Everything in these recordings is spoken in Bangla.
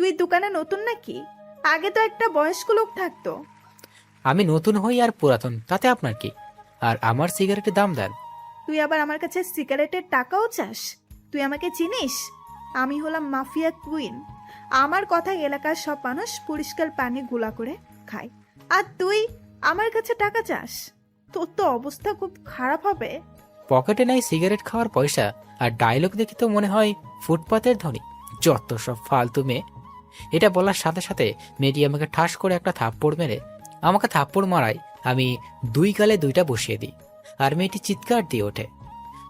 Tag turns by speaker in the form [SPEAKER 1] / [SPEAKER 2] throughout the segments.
[SPEAKER 1] তুই দোকানে নতুন নাকি? আগে তো একটা বয়স্ক লোক থাকতো।
[SPEAKER 2] আমি নতুন হই আর পুরাতন তাতে আপনার কি? আর আমার সিগারেটের দাম দেন।
[SPEAKER 1] তুই আবার আমার কাছে সিগারেটের টাকাও চাস? তুই আমাকে চিনিস? আমি হলাম মাফিয়া কুইন। আমার কথায় এলাকার সব মানুষ পরিষ্কার পানি গুলা করে খায়, আর তুই আমার কাছে টাকা চাস? তোর তো অবস্থা খুব খারাপ হবে।
[SPEAKER 2] পকেটে নাই সিগারেট খাওয়ার পয়সা, আর ডায়লগ দেখি তো মনে হয় ফুটপাতের ধনী। যত সব ফালতু মেয়ে। এটা বলার সাথে সাথে মেয়েটি আমাকে ঠাস করে একটা থাপ্পড় মেরে আমাকে থাপ্পড় মারায় আমি দুই গালে দুইটা বসিয়ে দিই, আর মেয়েটি চিৎকার দিয়ে ওঠে।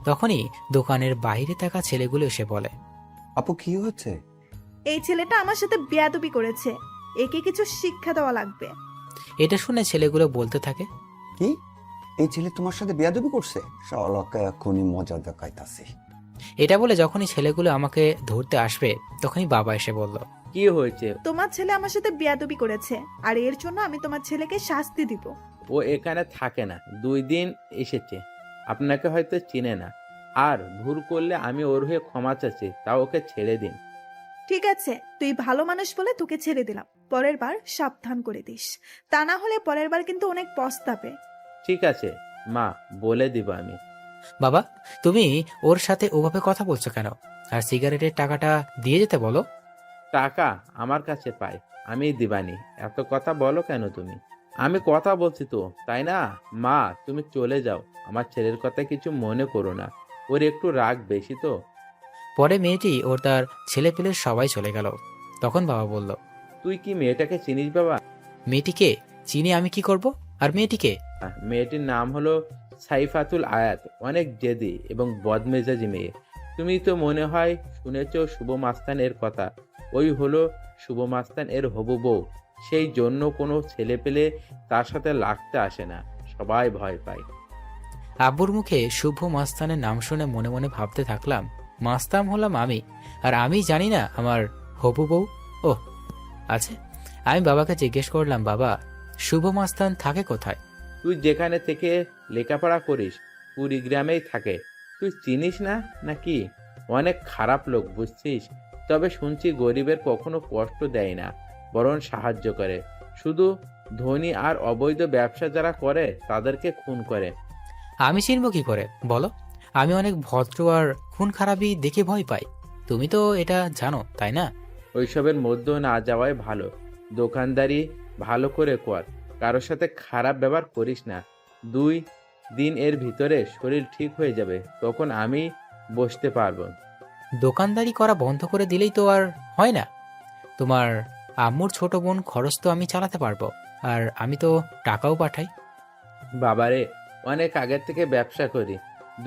[SPEAKER 2] তখনই দোকানের বাইরে থাকা ছেলেগুলো এসে বলে,
[SPEAKER 3] আপু কি হচ্ছে?
[SPEAKER 1] এই ছেলেটা আমার সাথে বেয়াদবি করেছে, একে কিছু শিক্ষা দেওয়া লাগবে।
[SPEAKER 2] এটা শুনে ছেলেগুলো বলতে থাকে,
[SPEAKER 3] কি? এই ছেলে তোমার সাথে বেয়াদবি করছে? শালাকে এখনই মজা দেখাইতাছি।
[SPEAKER 2] এটা বলে যখনই ছেলেগুলো আমাকে ধরতে আসবে তখনই বাবা এসে বলল,
[SPEAKER 4] কি হয়েছে?
[SPEAKER 1] তোমার ছেলে আমার সাথে বেয়াদবি করেছে, আর এর জন্য আমি তোমার ছেলেকে শাস্তি দিব।
[SPEAKER 4] ও এখানে থাকে না, 2 দিন এসেছে, আপনাকে হয়তো চিনে না। আর ভুল করলে আমি ওর হয়ে ক্ষমা চাচ্ছি, তাও ওকে ছেড়ে দিন।
[SPEAKER 1] ঠিক আছে, তুই ভালো মানুষ বলে তোকে ছেড়ে দিলাম। পরের বার সাবধান করে দিস, তা না হলে পরের বার কিন্তু অনেক পস্তাবে।
[SPEAKER 4] ঠিক আছে মা, বলে দিব আমি।
[SPEAKER 2] বাবা তুমি ওর সাথে ওভাবে কথা বলছো কেন? আর সিগারেটের টাকাটা দিয়ে যেতে বলো।
[SPEAKER 4] টাকা আমার কাছে পাই, আমি দিবানি, এত কথা বলো কেন তুমি? আমি কথা বলছি তো, তাই না? মা তুমি চলে যাও, আমার ছেলের কথা কিছু মনে করো না, ওর একটু রাগ বেশি তো।
[SPEAKER 2] পরে মেয়েটি ওর তার ছেলে পেলে সবাই চলে গেল। তখন বাবা বলল,
[SPEAKER 4] তুই কি মেয়েটাকে চিনিস বাবা?
[SPEAKER 2] মেয়েটিকে চিনি আমি কি করব? আর মেয়েটিকে?
[SPEAKER 4] মেয়েটির নাম হলো সাইফাতুল আয়াত, অনেক জেদি এবং বদমেজাজি মেয়ে। তুমি তো মনে হয় শুনেছ শুভ মাস্তান এর কথা, ওই হলো শুভ মাস্তান এর হবু বউ। সেই জন্য কোনো ছেলে পেলে তার সাথে লাগতে আসে না, সবাই ভয় পায়।
[SPEAKER 2] আব্বুর মুখে শুভ মাস্তানের নাম শুনে মনে মনে ভাবতে থাকলাম, মাস্তান হলাম আমি, আর আমি জানি না আমার হবু বউ। ও আছে। আমি বাবাকে জিজ্ঞেস করলাম, বাবা শুভ মাস্তান থাকে কোথায়?
[SPEAKER 4] তুই যেখানে থেকে লেখাপড়া করিস কুড়িগ্রামেই থাকে, তুই চিনিস না নাকি? অনেক খারাপ লোক বুঝছিস, তবে শুনছি গরিবের কখনো কষ্ট দেয় না, বরং সাহায্য করে। শুধু ধনী আর অবৈধ ব্যবসা যারা করে তাদেরকে খুন করে।
[SPEAKER 2] আমি চিনব কি করে বলো? আমি অনেক ভদ্র, আর খুন খারাপই দেখে ভয় পাই। তুমি তো এটা জানো তাই না?
[SPEAKER 4] ওইসবের মধ্যে না যাওয়াই ভালো। দোকানদারি ভালো করে কর, কারোর সাথে খারাপ ব্যবহার করিস না। 2 দিন এর ভিতরে শরীর ঠিক হয়ে যাবে, তখন আমি বসতে পারবো।
[SPEAKER 2] দোকানদারি করা বন্ধ করে দিলেই তো আর হয় না। তোমার আম্মুর ছোট বোন খরচ তো আমি চালাতে পারবো, আর আমি তো টাকাও পাঠাই।
[SPEAKER 4] বাবারে, অনেক আগের থেকে ব্যবসা করি,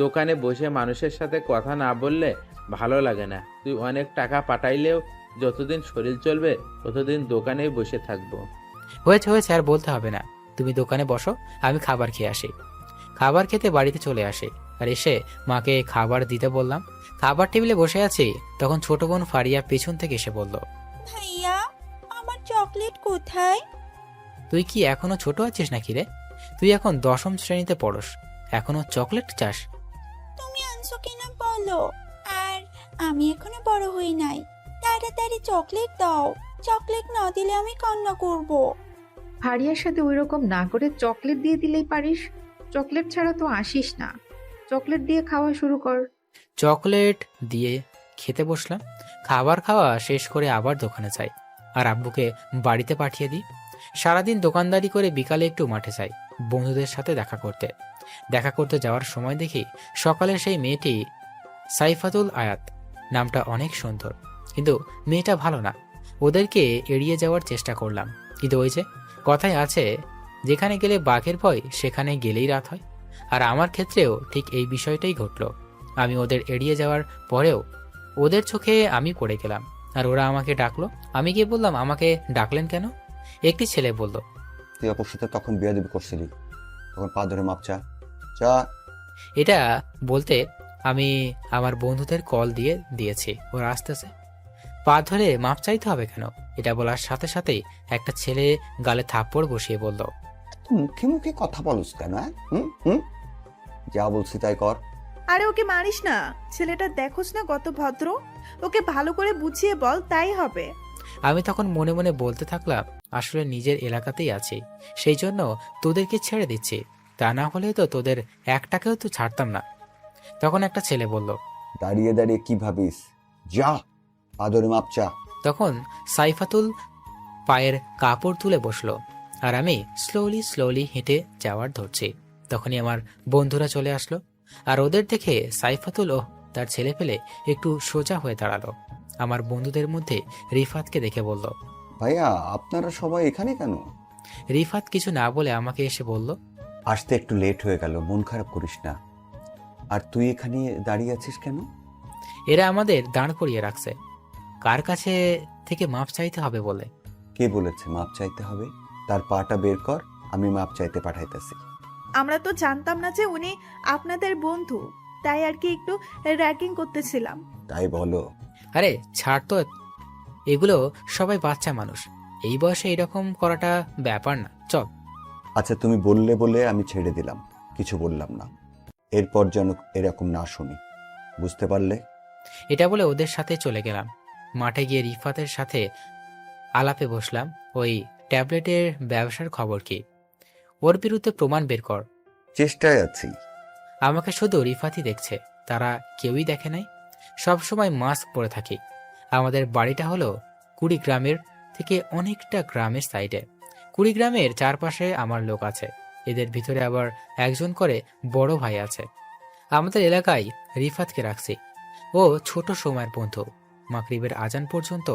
[SPEAKER 4] দোকানে বসে মানুষের সাথে কথা না বললে ভালো লাগে না। তুই অনেক টাকা পাঠাইলেও যতদিন শরীর চলবে ততদিন দোকানেই বসে থাকবো।
[SPEAKER 2] হয়েছে হয়েছে, আর বলতে হবে না। তুমি দোকানে বসো, আমি খাবার খেয়ে আসি। খাবার খেতে বাড়িতে চলে আসি, আর এসে মাকে খাবার দিতে বললাম। খাবার টেবিলে বসে আছি, তখন ছোট বোন ফারিয়া পেছন থেকে এসে বলল,
[SPEAKER 5] ভাইয়া, আমার চকলেট কোথায়?
[SPEAKER 2] তুই কি এখনো ছোট আছিস নাকি রে? তুই এখন 10ম শ্রেণীতে পড়স, এখনো চকলেট চাস?
[SPEAKER 5] তুমি আনছো কিনা বলো। আর আমি এখনো বড় হই নাই, তাড়াতাড়ি চকলেট দাও। চকলেট না দিলে আমি কান্না করব।
[SPEAKER 6] ফারিয়ার সাথে ওইরকম না করে চকলেট দিয়ে দিলেই পারিস। চকলেট ছাড়া তো আসিস না। চকলেট দিয়ে খাওয়া শুরু কর।
[SPEAKER 2] চকলেট দিয়ে খেতে বসলাম। খাবার খাওয়া শেষ করে আবার দোকানে যাই, আর আব্বুকে বাড়িতে পাঠিয়ে দিই। সারাদিন দোকানদারি করে বিকালে একটু মাঠে যাই বন্ধুদের সাথে দেখা করতে যাওয়ার সময় দেখি সকালে সেই মেয়েটি সাইফাতুল আয়াত, নামটা অনেক সুন্দর, কিন্তু মেয়েটা ভালো না। ওদেরকে এড়িয়ে যাওয়ার চেষ্টা করলাম, কিন্তু ওই যে কথায় আছে, যেখানে গেলে বাঘের ভয় সেখানে গেলেই রাত হয়। আর আমার ক্ষেত্রেও ঠিক এই বিষয়টাই ঘটল। আমি ওদের এড়িয়ে যাওয়ার পরেও ওদের চোখে আমি পড়ে গেলাম, আর ওরা আমাকে ডাকলো। আমি গিয়ে বললাম, আমাকে ডাকলেন কেন? একটি ছেলে বলল,
[SPEAKER 3] তুই আপুর সাথে তখন বেয়াদবি করছিলি, তখন পা ধরে মাপ চা। চা।
[SPEAKER 2] এটা বলতে আমি আমার বন্ধুদের কল দিয়েছি, ওরা আসতেছে। পা ধরে মাপ চাইতে হবে কেন? এটা বলার সাথে সাথেই একটা ছেলে গালে থাপ্পড় বসিয়ে বলল,
[SPEAKER 3] তুই মুখে মুখে কথা বলুস কেন? হুম হুম, যা বলছি তাই কর।
[SPEAKER 1] আরে ওকে মারিস না, ছেলেটা দেখোস না কত ভদ্র, ওকে ভালো করে বুঝিয়ে বল, তাই হবে।
[SPEAKER 2] আমি তখন মনে মনে বলতে থাকলাম, আসলে নিজের এলাকাতেই আছি, সেই জন্য তোদেরকে ছেড়ে দিচ্ছি, তা না হলে তো তোদের একটাকেও তো ছাড়তাম না। তখন একটা ছেলে বলল,
[SPEAKER 3] দাঁড়িয়ে দাঁড়িয়ে কি ভাবিস, যা আদরে মাপ চা।
[SPEAKER 2] তখন সাইফাতুল পায়ের কাপড় তুলে বসলো, আর আমি স্লোলি স্লোলি হেঁটে যাওয়ার ধরছি। তখনই আমার বন্ধুরা চলে আসলো, আর ওদের দেখে সাইফাতুল ও তার ছেলে পেলে একটু সোজা হয়ে দাঁড়ালো। আমার বন্ধুদের মধ্যে রিফাতকে দেখে বলল।
[SPEAKER 3] ভাইয়া আপনারা সবাই এখানে কেন?
[SPEAKER 2] রিফাত কিছু না বলে আমাকে এসে বলল,
[SPEAKER 3] আসতে একটু লেট হয়ে গেল, মন খারাপ করিস না। আর তুই এখানে দাঁড়িয়ে আছিস কেন?
[SPEAKER 2] এরা আমাদের দাঁড় করিয়ে রাখছে কার কাছে থেকে মাপ চাইতে হবে বলে।
[SPEAKER 3] কে বলেছে মাপ চাইতে হবে? তার পাটা বের কর, আমি মাপ চাইতে পাঠাইতেছি।
[SPEAKER 1] আমরা তো জানতাম না যে উনি আপনাদের বন্ধু, তাই আর কি একটু র্যাগিং করতেছিলাম।
[SPEAKER 3] তাই বলো?
[SPEAKER 2] আরে ছাড় তো, এগুলো সবাই বাচ্চা মানুষ, এই বয়সে এরকম করাটা ব্যাপার না, চল।
[SPEAKER 3] আচ্ছা তুমি বললে বলে আমি ছেড়ে দিলাম, কিছু বললাম না। এরপর যেন এরকম না শুনি, বুঝতে পারলে?
[SPEAKER 2] এটা বলে ওদের সাথে চলে গেলাম। মাঠে গিয়ে রিফাতের সাথে আলাপে বসলাম, ওই ট্যাবলেটের ব্যবসার খবর কি, ওর বিরুদ্ধে প্রমাণ বের কর।
[SPEAKER 3] চেষ্টায় আছি।
[SPEAKER 2] আমাকে শুধু রিফাতই দেখছে, তারা কেউই দেখে নাই। সব সময় মাস্ক পরে থাকি। আমাদের বাড়িটা হলো কুড়িগ্রামের থেকে অনেকটা গ্রামের সাইডে। কুড়িগ্রামের চারপাশে আমার লোক আছে, এদের ভিতরে আবার একজন করে বড় ভাই আছে। আমাদের এলাকায় রিফাতকে রাখছি, ও ছোট সময়ের বন্ধু। মাগরিবের আজান পর্যন্ত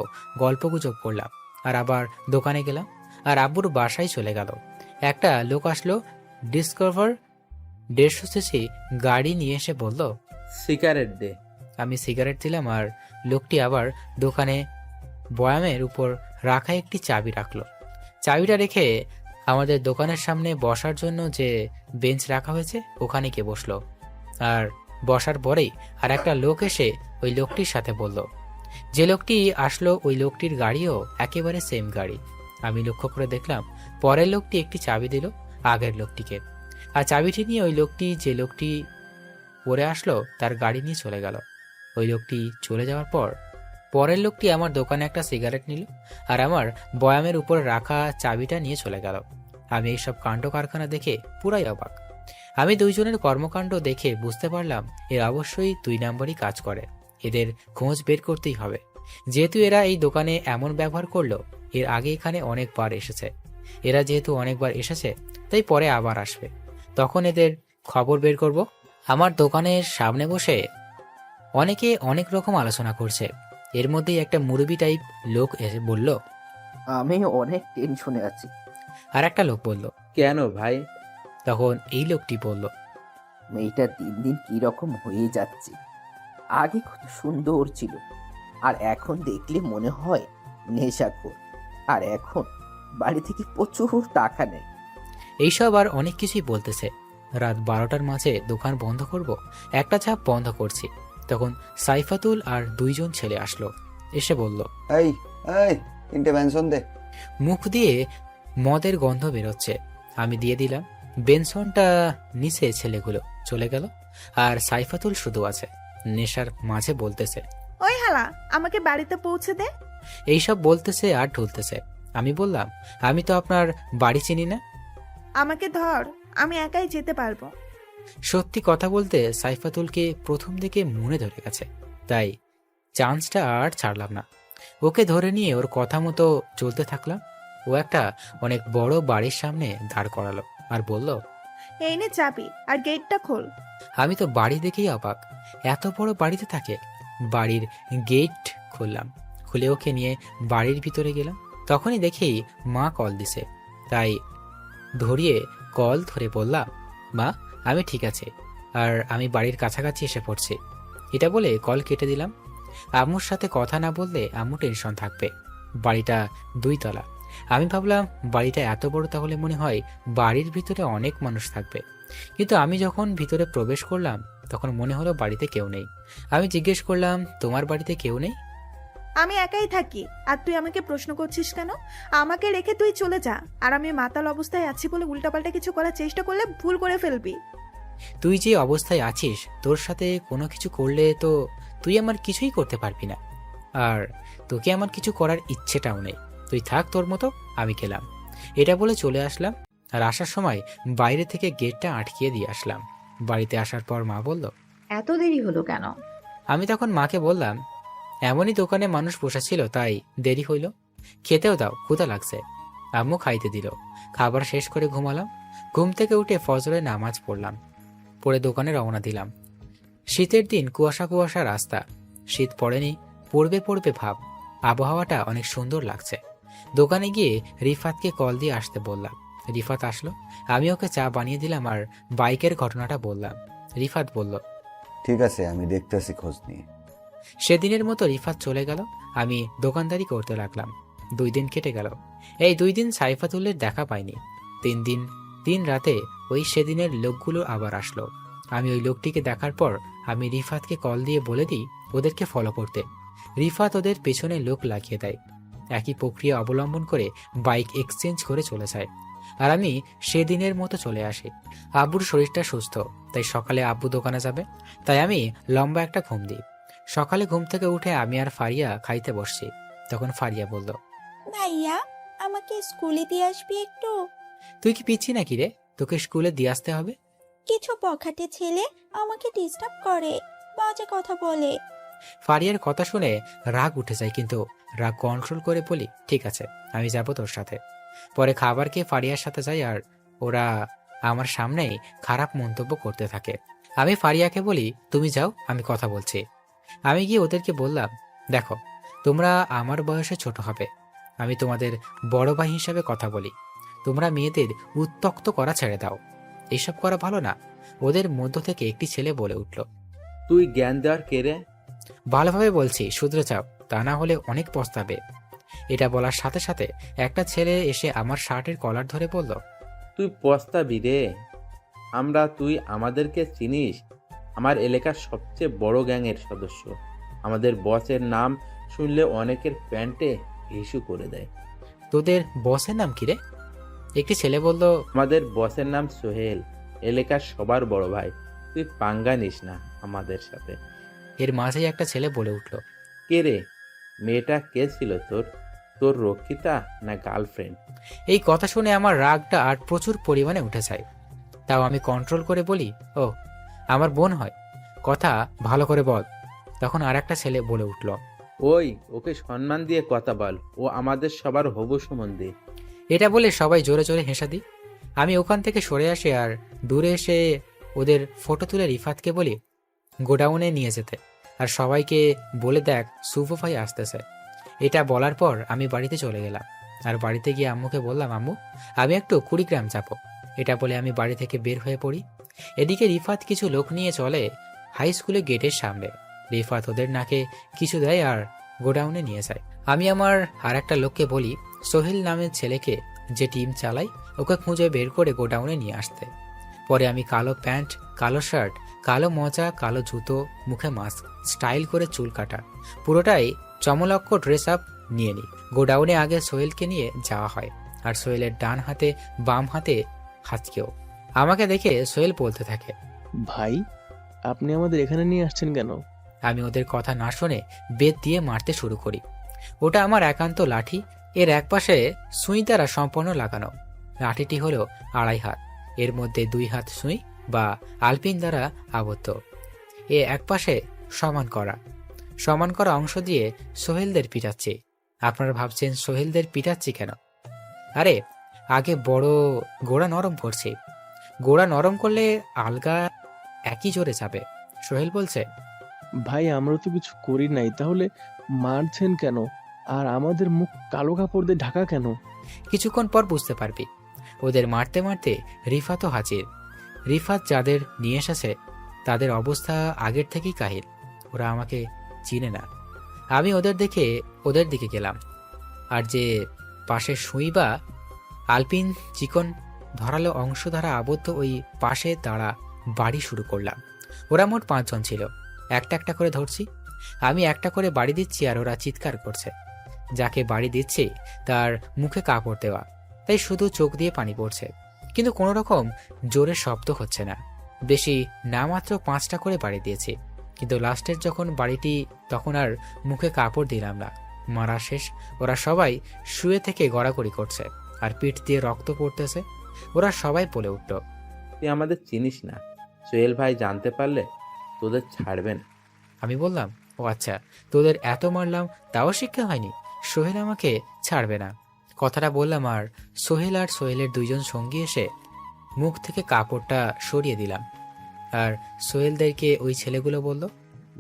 [SPEAKER 2] গল্পগুজব করলাম, আর আবার দোকানে গেলাম, আর আব্বুর বাসায় চলে গেল। একটা লোক আসলো, ডিসকভার 150 সিসি গাড়ি নিয়ে এসে বলল,
[SPEAKER 4] সিগারেট দে।
[SPEAKER 2] আমি সিগারেট দিলাম, আর লোকটি আবার দোকানে বয়ামের উপর রাখা একটি চাবি রাখলো। চাবিটা রেখে আমাদের দোকানের সামনে বসার জন্য যে বেঞ্চ রাখা হয়েছে ওখানে গিয়ে বসলো। আর বসার পরেই আর একটা লোক এসে ওই লোকটির সাথে বলল। যে লোকটি আসলো ওই লোকটির গাড়িও একেবারে সেম গাড়ি। আমি লক্ষ্য করে দেখলাম পরের লোকটি একটি চাবি দিল আগের লোকটিকে, আর চাবিটি নিয়ে ওই লোকটি, যে লোকটি পরে আসলো, তার গাড়ি নিয়ে চলে গেল। ওই লোকটি চলে যাওয়ার পর পরের লোকটি আমার দোকানে একটা সিগারেট নিল, আর আমার বয়ামের উপর রাখা চাবিটা নিয়ে চলে গেল। আমি এইসব কাণ্ড কারখানা দেখে পুরাই অবাক। আমি দুইজনের কর্মকাণ্ড দেখে বুঝতে পারলাম এরা অবশ্যই 2 নম্বরই কাজ করে। এদের খোঁজ বের করতেই হবে। যেহেতু এরা এই দোকানে এমন ব্যবহার করলো, এর আগে এখানে অনেকবার এসেছে। এরা যেহেতু অনেকবার এসেছে, তাই পরে আবার আসবে, তখন এদের খবর বের করব। আমার দোকানের সামনে বসে অনেকে অনেক রকম আলোচনা করছে। এর মধ্যেই একটা মুরব্বি টাইপ লোক এসে বলল,
[SPEAKER 7] আমি অনেক টেনশনে আছি।
[SPEAKER 2] আর একটা লোক বলল।
[SPEAKER 4] কেন ভাই?
[SPEAKER 2] তখন এই লোকটি বলল,
[SPEAKER 7] মেয়েটা দিন দিন কিরকম হয়ে যাচ্ছে। আগে কত সুন্দর ছিল, আর এখন দেখলে মনে হয় নেশাখোর। আর এখন বাড়ি থেকে প্রচুর টাকা নেয়।
[SPEAKER 2] এইসব আর অনেক কিছুই বলতেছে। রাত 12টার মাঝে দোকান বন্ধ করব, একটা চাপ বন্ধ করছি। তখন সাইফাতুল আর 2 জন ছেলে আসলো, এসে বলল,
[SPEAKER 3] এই এই তিনটে বেনসন দে।
[SPEAKER 2] মুখ দিয়ে মদের গন্ধ বেরোচ্ছে। আমি দিয়ে দিলাম। বেনসনটা নিচে ছেলেগুলো চলে গেল, আর সাইফাতুল শুধু আছে, নেশার মাঝে বলতেছে,
[SPEAKER 1] ওই হালা, আমাকে বাড়িতে পৌঁছে দে।
[SPEAKER 2] এইসব বলতেছে আর ঢুলতেছে। আমি বললাম, আমি তো আপনার বাড়ি চিনি না।
[SPEAKER 1] আমাকে ধর, আমি একাই যেতে পারবো।
[SPEAKER 2] সত্যি কথা বলতে সাইফাতুলকে প্রথম দিকে মনে ধরে গেছে, তাই চান্সটা আর ছাড়লাম না। ওকে ধরে নিয়ে ওর কথা মতো চলতে থাকলাম। ও একটা অনেক বড় বাড়ির সামনে দাঁড় করালো, আর বলল,
[SPEAKER 1] এই নে চাবি, আর গেটটা খোল।
[SPEAKER 2] আমি তো বাড়ি দেখেই অবাক, এত বড় বাড়িতে থাকে। বাড়ির গেট খুললাম, খুলে ওকে নিয়ে বাড়ির ভিতরে গেলাম। তখনই দেখি মা কল দিছে, তাই ধরিয়ে কল ধরে বললাম, মা আমি ঠিক আছে, আর আমি বাড়ির কাছাকাছি এসে পড়ছি। এটা বলে কল কেটে দিলাম। আম্মুর সাথে কথা না বললে আম্মু টেনশন থাকবে। বাড়িটা 2 তলা। আমি ভাবলাম বাড়িটা এত বড়, তাহলে মনে হয় বাড়ির ভিতরে অনেক মানুষ থাকবে। কিন্তু আমি যখন ভিতরে প্রবেশ করলাম তখন মনে হলো বাড়িতে কেউ নেই। আমি জিজ্ঞেস করলাম, তোমার বাড়িতে কেউ নেই?
[SPEAKER 1] আমি একাই থাকি, আর তুই আমাকে প্রশ্ন করছিস কেন? আমাকে রেখে তুই চলে যা, আর আমি মাতাল অবস্থায় আছি বলে উল্টাপাল্টা কিছু করার চেষ্টা করলে ভুল করে ফেলবি।
[SPEAKER 2] তুই যে অবস্থায় আছিস, তোর সাথে কোনো কিছু করলে তো তুই আমার কিছুই করতে পারবি না। আর তোকে এমন কিছু করার ইচ্ছেটাও নেই। তুই থাক তোর মতো, আমি গেলাম। এটা বলে চলে আসলাম। আর আসার সময় বাইরে থেকে গেটটা আটকিয়ে দিয়ে আসলাম। বাড়িতে আসার পর মা বলল,
[SPEAKER 6] এত দেরি হলো কেন?
[SPEAKER 2] আমি তখন মাকে বললাম, এমনই দোকানে মানুষ বসেছিল তাই দেরি হইল। খেতেও দাও, ক্ষুধা লাগছে। আম্মু খাইতে দিল। খাবার শেষ করে ঘুমালাম। ঘুম থেকে উঠে ফজরের নামাজ পড়লাম, পড়ে দোকানে রওনা দিলাম। শীতের দিন, কুয়াশা কুয়াশা রাস্তা। শীত পড়েনি, পড়বে পড়বে ভাব। আবহাওয়াটা অনেক সুন্দর লাগছে। দোকানে গিয়ে রিফাতকে কল দিয়ে আসতে বললাম। রিফাত আসলো। আমি ওকে চা বানিয়ে দিলাম আর বাইকের ঘটনাটা বললাম। রিফাত বলল,
[SPEAKER 3] ঠিক আছে, আমি দেখতেছি খোঁজ নিয়ে।
[SPEAKER 2] সেদিনের মতো রিফাত চলে গেল। আমি দোকানদারি করতে লাগলাম। 2 দিন কেটে গেল। এই 2 দিন সাইফাতুল্লের দেখা পাইনি। 3 দিন 3 রাতে ওই সেদিনের লোকগুলো আবার আসলো। আমি ওই লোকটিকে দেখার পর আমি রিফাতকে কল দিয়ে বলে দিই ওদেরকে ফলো করতে। রিফাত ওদের পেছনে লোক লাগিয়ে দেয়। একই প্রক্রিয়া অবলম্বন করে বাইক এক্সচেঞ্জ করে চলে যায়। আর আমি সেদিনের মতো চলে আসি। আব্বুর শরীরটা সুস্থ, তাই সকালে আব্বু দোকানে যাবে। তাই আমি লম্বা একটা ঘুম দিই। সকালে ঘুম থেকে উঠে আমি আর ফারিয়া খাইতে বসছি। তখন ফারিয়া বলল,
[SPEAKER 5] ভাইয়া, আমাকে স্কুলে দিয়ে আসবি একটু?
[SPEAKER 2] তুই কি পিচ্ছি নাকি রে? তোকে স্কুলে দিয়ে আসতে হবে?
[SPEAKER 5] কিছু বখাটে ছেলে আমাকে ডিস্টার্ব করে, বাজে কথা বলে।
[SPEAKER 2] ফারিয়ার কথা শুনে রাগ উঠে যায়, কিন্তু রাগ কন্ট্রোল করে বলি, ঠিক আছে, আমি যাব তোর সাথে। পরে খাবার খেয়ে ফারিয়ার সাথে যাই আর ওরা আমার সামনেই খারাপ মন্তব্য করতে থাকে। আমি ফারিয়াকে বলি, তুমি যাও, আমি কথা বলছি। আমি গিয়ে ওদেরকে বললাম, দেখো, তোমরা আমার বয়সে ছোট হবে। আমি তোমাদের বড় ভাই হিসাবে কথা বলি। তোমরা মেয়েদের উত্ত্যক্ত করা ছেড়ে দাও। এইসব করা ভালো না। ওদের মধ্য থেকে একটি ছেলে বলে উঠল,
[SPEAKER 4] তুই জ্ঞান দেওয়ার কে রে?
[SPEAKER 2] ভালোভাবে বলছি, শুধরে যাও, তা না হলে অনেক পস্তাবে। এটা বলার সাথে সাথে একটা ছেলে এসে আমার শার্টের কলার ধরে বলল,
[SPEAKER 4] তুই পস্তাবি রে। তুই আমাদেরকে চিনিস? আমার এলাকার সবচেয়ে বড় গ্যাংয়ের সদস্য। আমাদের বসের নাম শুনলে অনেকের প্যান্টে হিসু করে দেয়।
[SPEAKER 2] তোদের বসের নাম কি রে? একটি ছেলে বলল,
[SPEAKER 4] আমাদের বসের নাম সোহেল, এলাকার সবার বড় ভাই। তুই পাঙ্গা নিস না আমাদের সাথে।
[SPEAKER 2] এর মাঝেই একটা ছেলে বলে উঠল,
[SPEAKER 4] কে রে? মেয়েটা কে ছিল তোর? তোর রক্ষিতা না গার্লফ্রেন্ড?
[SPEAKER 2] এই কথা শুনে আমার রাগটা আর প্রচুর পরিমাণে উঠে যায়। তাও আমি কন্ট্রোল করে বলি, ও আমার বোন হয়, কথা ভালো করে বল। তখন আর একটা ছেলে বলে উঠল,
[SPEAKER 4] ওই, ওকে সম্মান দিয়ে কথা বল, ও আমাদের সবার হবু সম্বন্ধে।
[SPEAKER 2] এটা বলে সবাই জোরে জোরে হেসে দিই। আমি ওখান থেকে সরে আসি আর দূরে এসে ওদের ফটো তুলে রিফাতকে বলি গোডাউনে নিয়ে যেতে, আর সবাইকে বলে দেখ সুফু ভাই আসতেছে। এটা বলার পর আমি বাড়িতে চলে গেলাম। আর বাড়িতে গিয়ে আম্মুকে বললাম, আম্মু, আমি একটু কুড়িগ্রাম যাবো। এটা বলে আমি বাড়ি থেকে বের হয়ে পড়ি। এদিকে রিফাত কিছু লোক নিয়ে চলে হাই স্কুলের গেটের সামনে। রিফাত ওদের নাকে কিছু দেয় আর গোডাউনে নিয়ে যায়। আমি আমার আর একটা লোককে বলি সোহেল নামের ছেলেকে, যে টিম চালায়, ওকে খুঁজে বের করে গোডাউনে নিয়ে আসতে। পরে আমি কালো প্যান্ট, কালো শার্ট, কালো মোজা, কালো জুতো, মুখে মাস্ক, স্টাইল করে চুল কাটা, পুরোটাই চমলক্ষ ড্রেস আপ নিয়ে নিই। গোডাউনে আগে সোহেলকে নিয়ে যাওয়া হয়, আর সোহেলের ডান হাতে বাম হাতে হাতকেও। আমাকে দেখে সোহেল বলতে থাকে,
[SPEAKER 8] ভাই, আপনি আমাদের এখানে নিয়ে আসছেন কেন?
[SPEAKER 2] আমি ওদের কথা না শুনে বেত দিয়ে মারতে শুরু করি। ওটা আমার একান্ত লাঠি। এর একপাশে সুই দ্বারা সম্পূর্ণ লাগানো। লাঠিটি হলো 2.5 হাত। এর মধ্যে 2 হাত সুই বা আলপিন দ্বারা আবদ্ধ। এ একপাশে সমান করা অংশ দিয়ে সোহেলদের পিটাচ্ছি। আপনারা ভাবছেন সোহেলদের পিটাচ্ছি কেন? আরে, আগে বড় গোড়া নরম করছি। গোড়া নরম করলে আলগা একই জোরে যাবে। সোহেল বলছে,
[SPEAKER 8] ভাই, আমরা তো কিছু করি নাই, তাহলে মারছেন কেন? আর আমাদের মুখ কালো কাপড় দিয়ে ঢাকা কেন?
[SPEAKER 2] কিছুক্ষণ পর বুঝতে পারবি। ওদের মারতে মারতে রিফাতও হাজির। রিফাত যাদের নিয়ে এসেছে তাদের অবস্থা আগের থেকেই কাহিল। ওরা আমাকে চিনে না। আমি ওদের দেখে ওদের দিকে গেলাম, আর যে পাশে সুই বা আলপিন চিকন ধরালো অংশ দ্বারা আবদ্ধ ওই পাশে দাঁড়া বাড়ি শুরু করলাম। ওরা মোট 5 জন ছিল। একটা একটা করে ধরছি। আমি একটা করে বাড়ি দিচ্ছি আর ওরা চিৎকার করছে। যাকে বাড়ি দিচ্ছি তার মুখে কাপড় দেওয়া, তাই শুধু চোখ দিয়ে পানি পড়ছে, কিন্তু কোনো রকম জোরে শব্দ হচ্ছে না। বেশি না, মাত্র 5টা করে বাড়ি দিয়েছি। কিন্তু লাস্টের যখন বাড়িটি, তখন আর মুখে কাপড় দিলাম না। মারা শেষ, ওরা সবাই শুয়ে থেকে গড়াগড়ি করছে আর পিঠ দিয়ে রক্ত পড়তেছে। ওরা সবাই বলে উঠল,
[SPEAKER 4] তুই আমাদের চিনিস না, সোহেল ভাই জানতে পারলে তোদের ছাড়বে না।
[SPEAKER 2] আমি বললাম, ও আচ্ছা, তোদের এত মারলাম তাও শিক্ষা হয়নি, সোহেল আমাকে ছাড়বে না। কথাটা বললাম আর সোহেলের দুইজন সঙ্গী এসে মুখ থেকে কাপড়টা সরিয়ে দিলাম। আর সোহেলদেরকে ওই ছেলেগুলো বলল,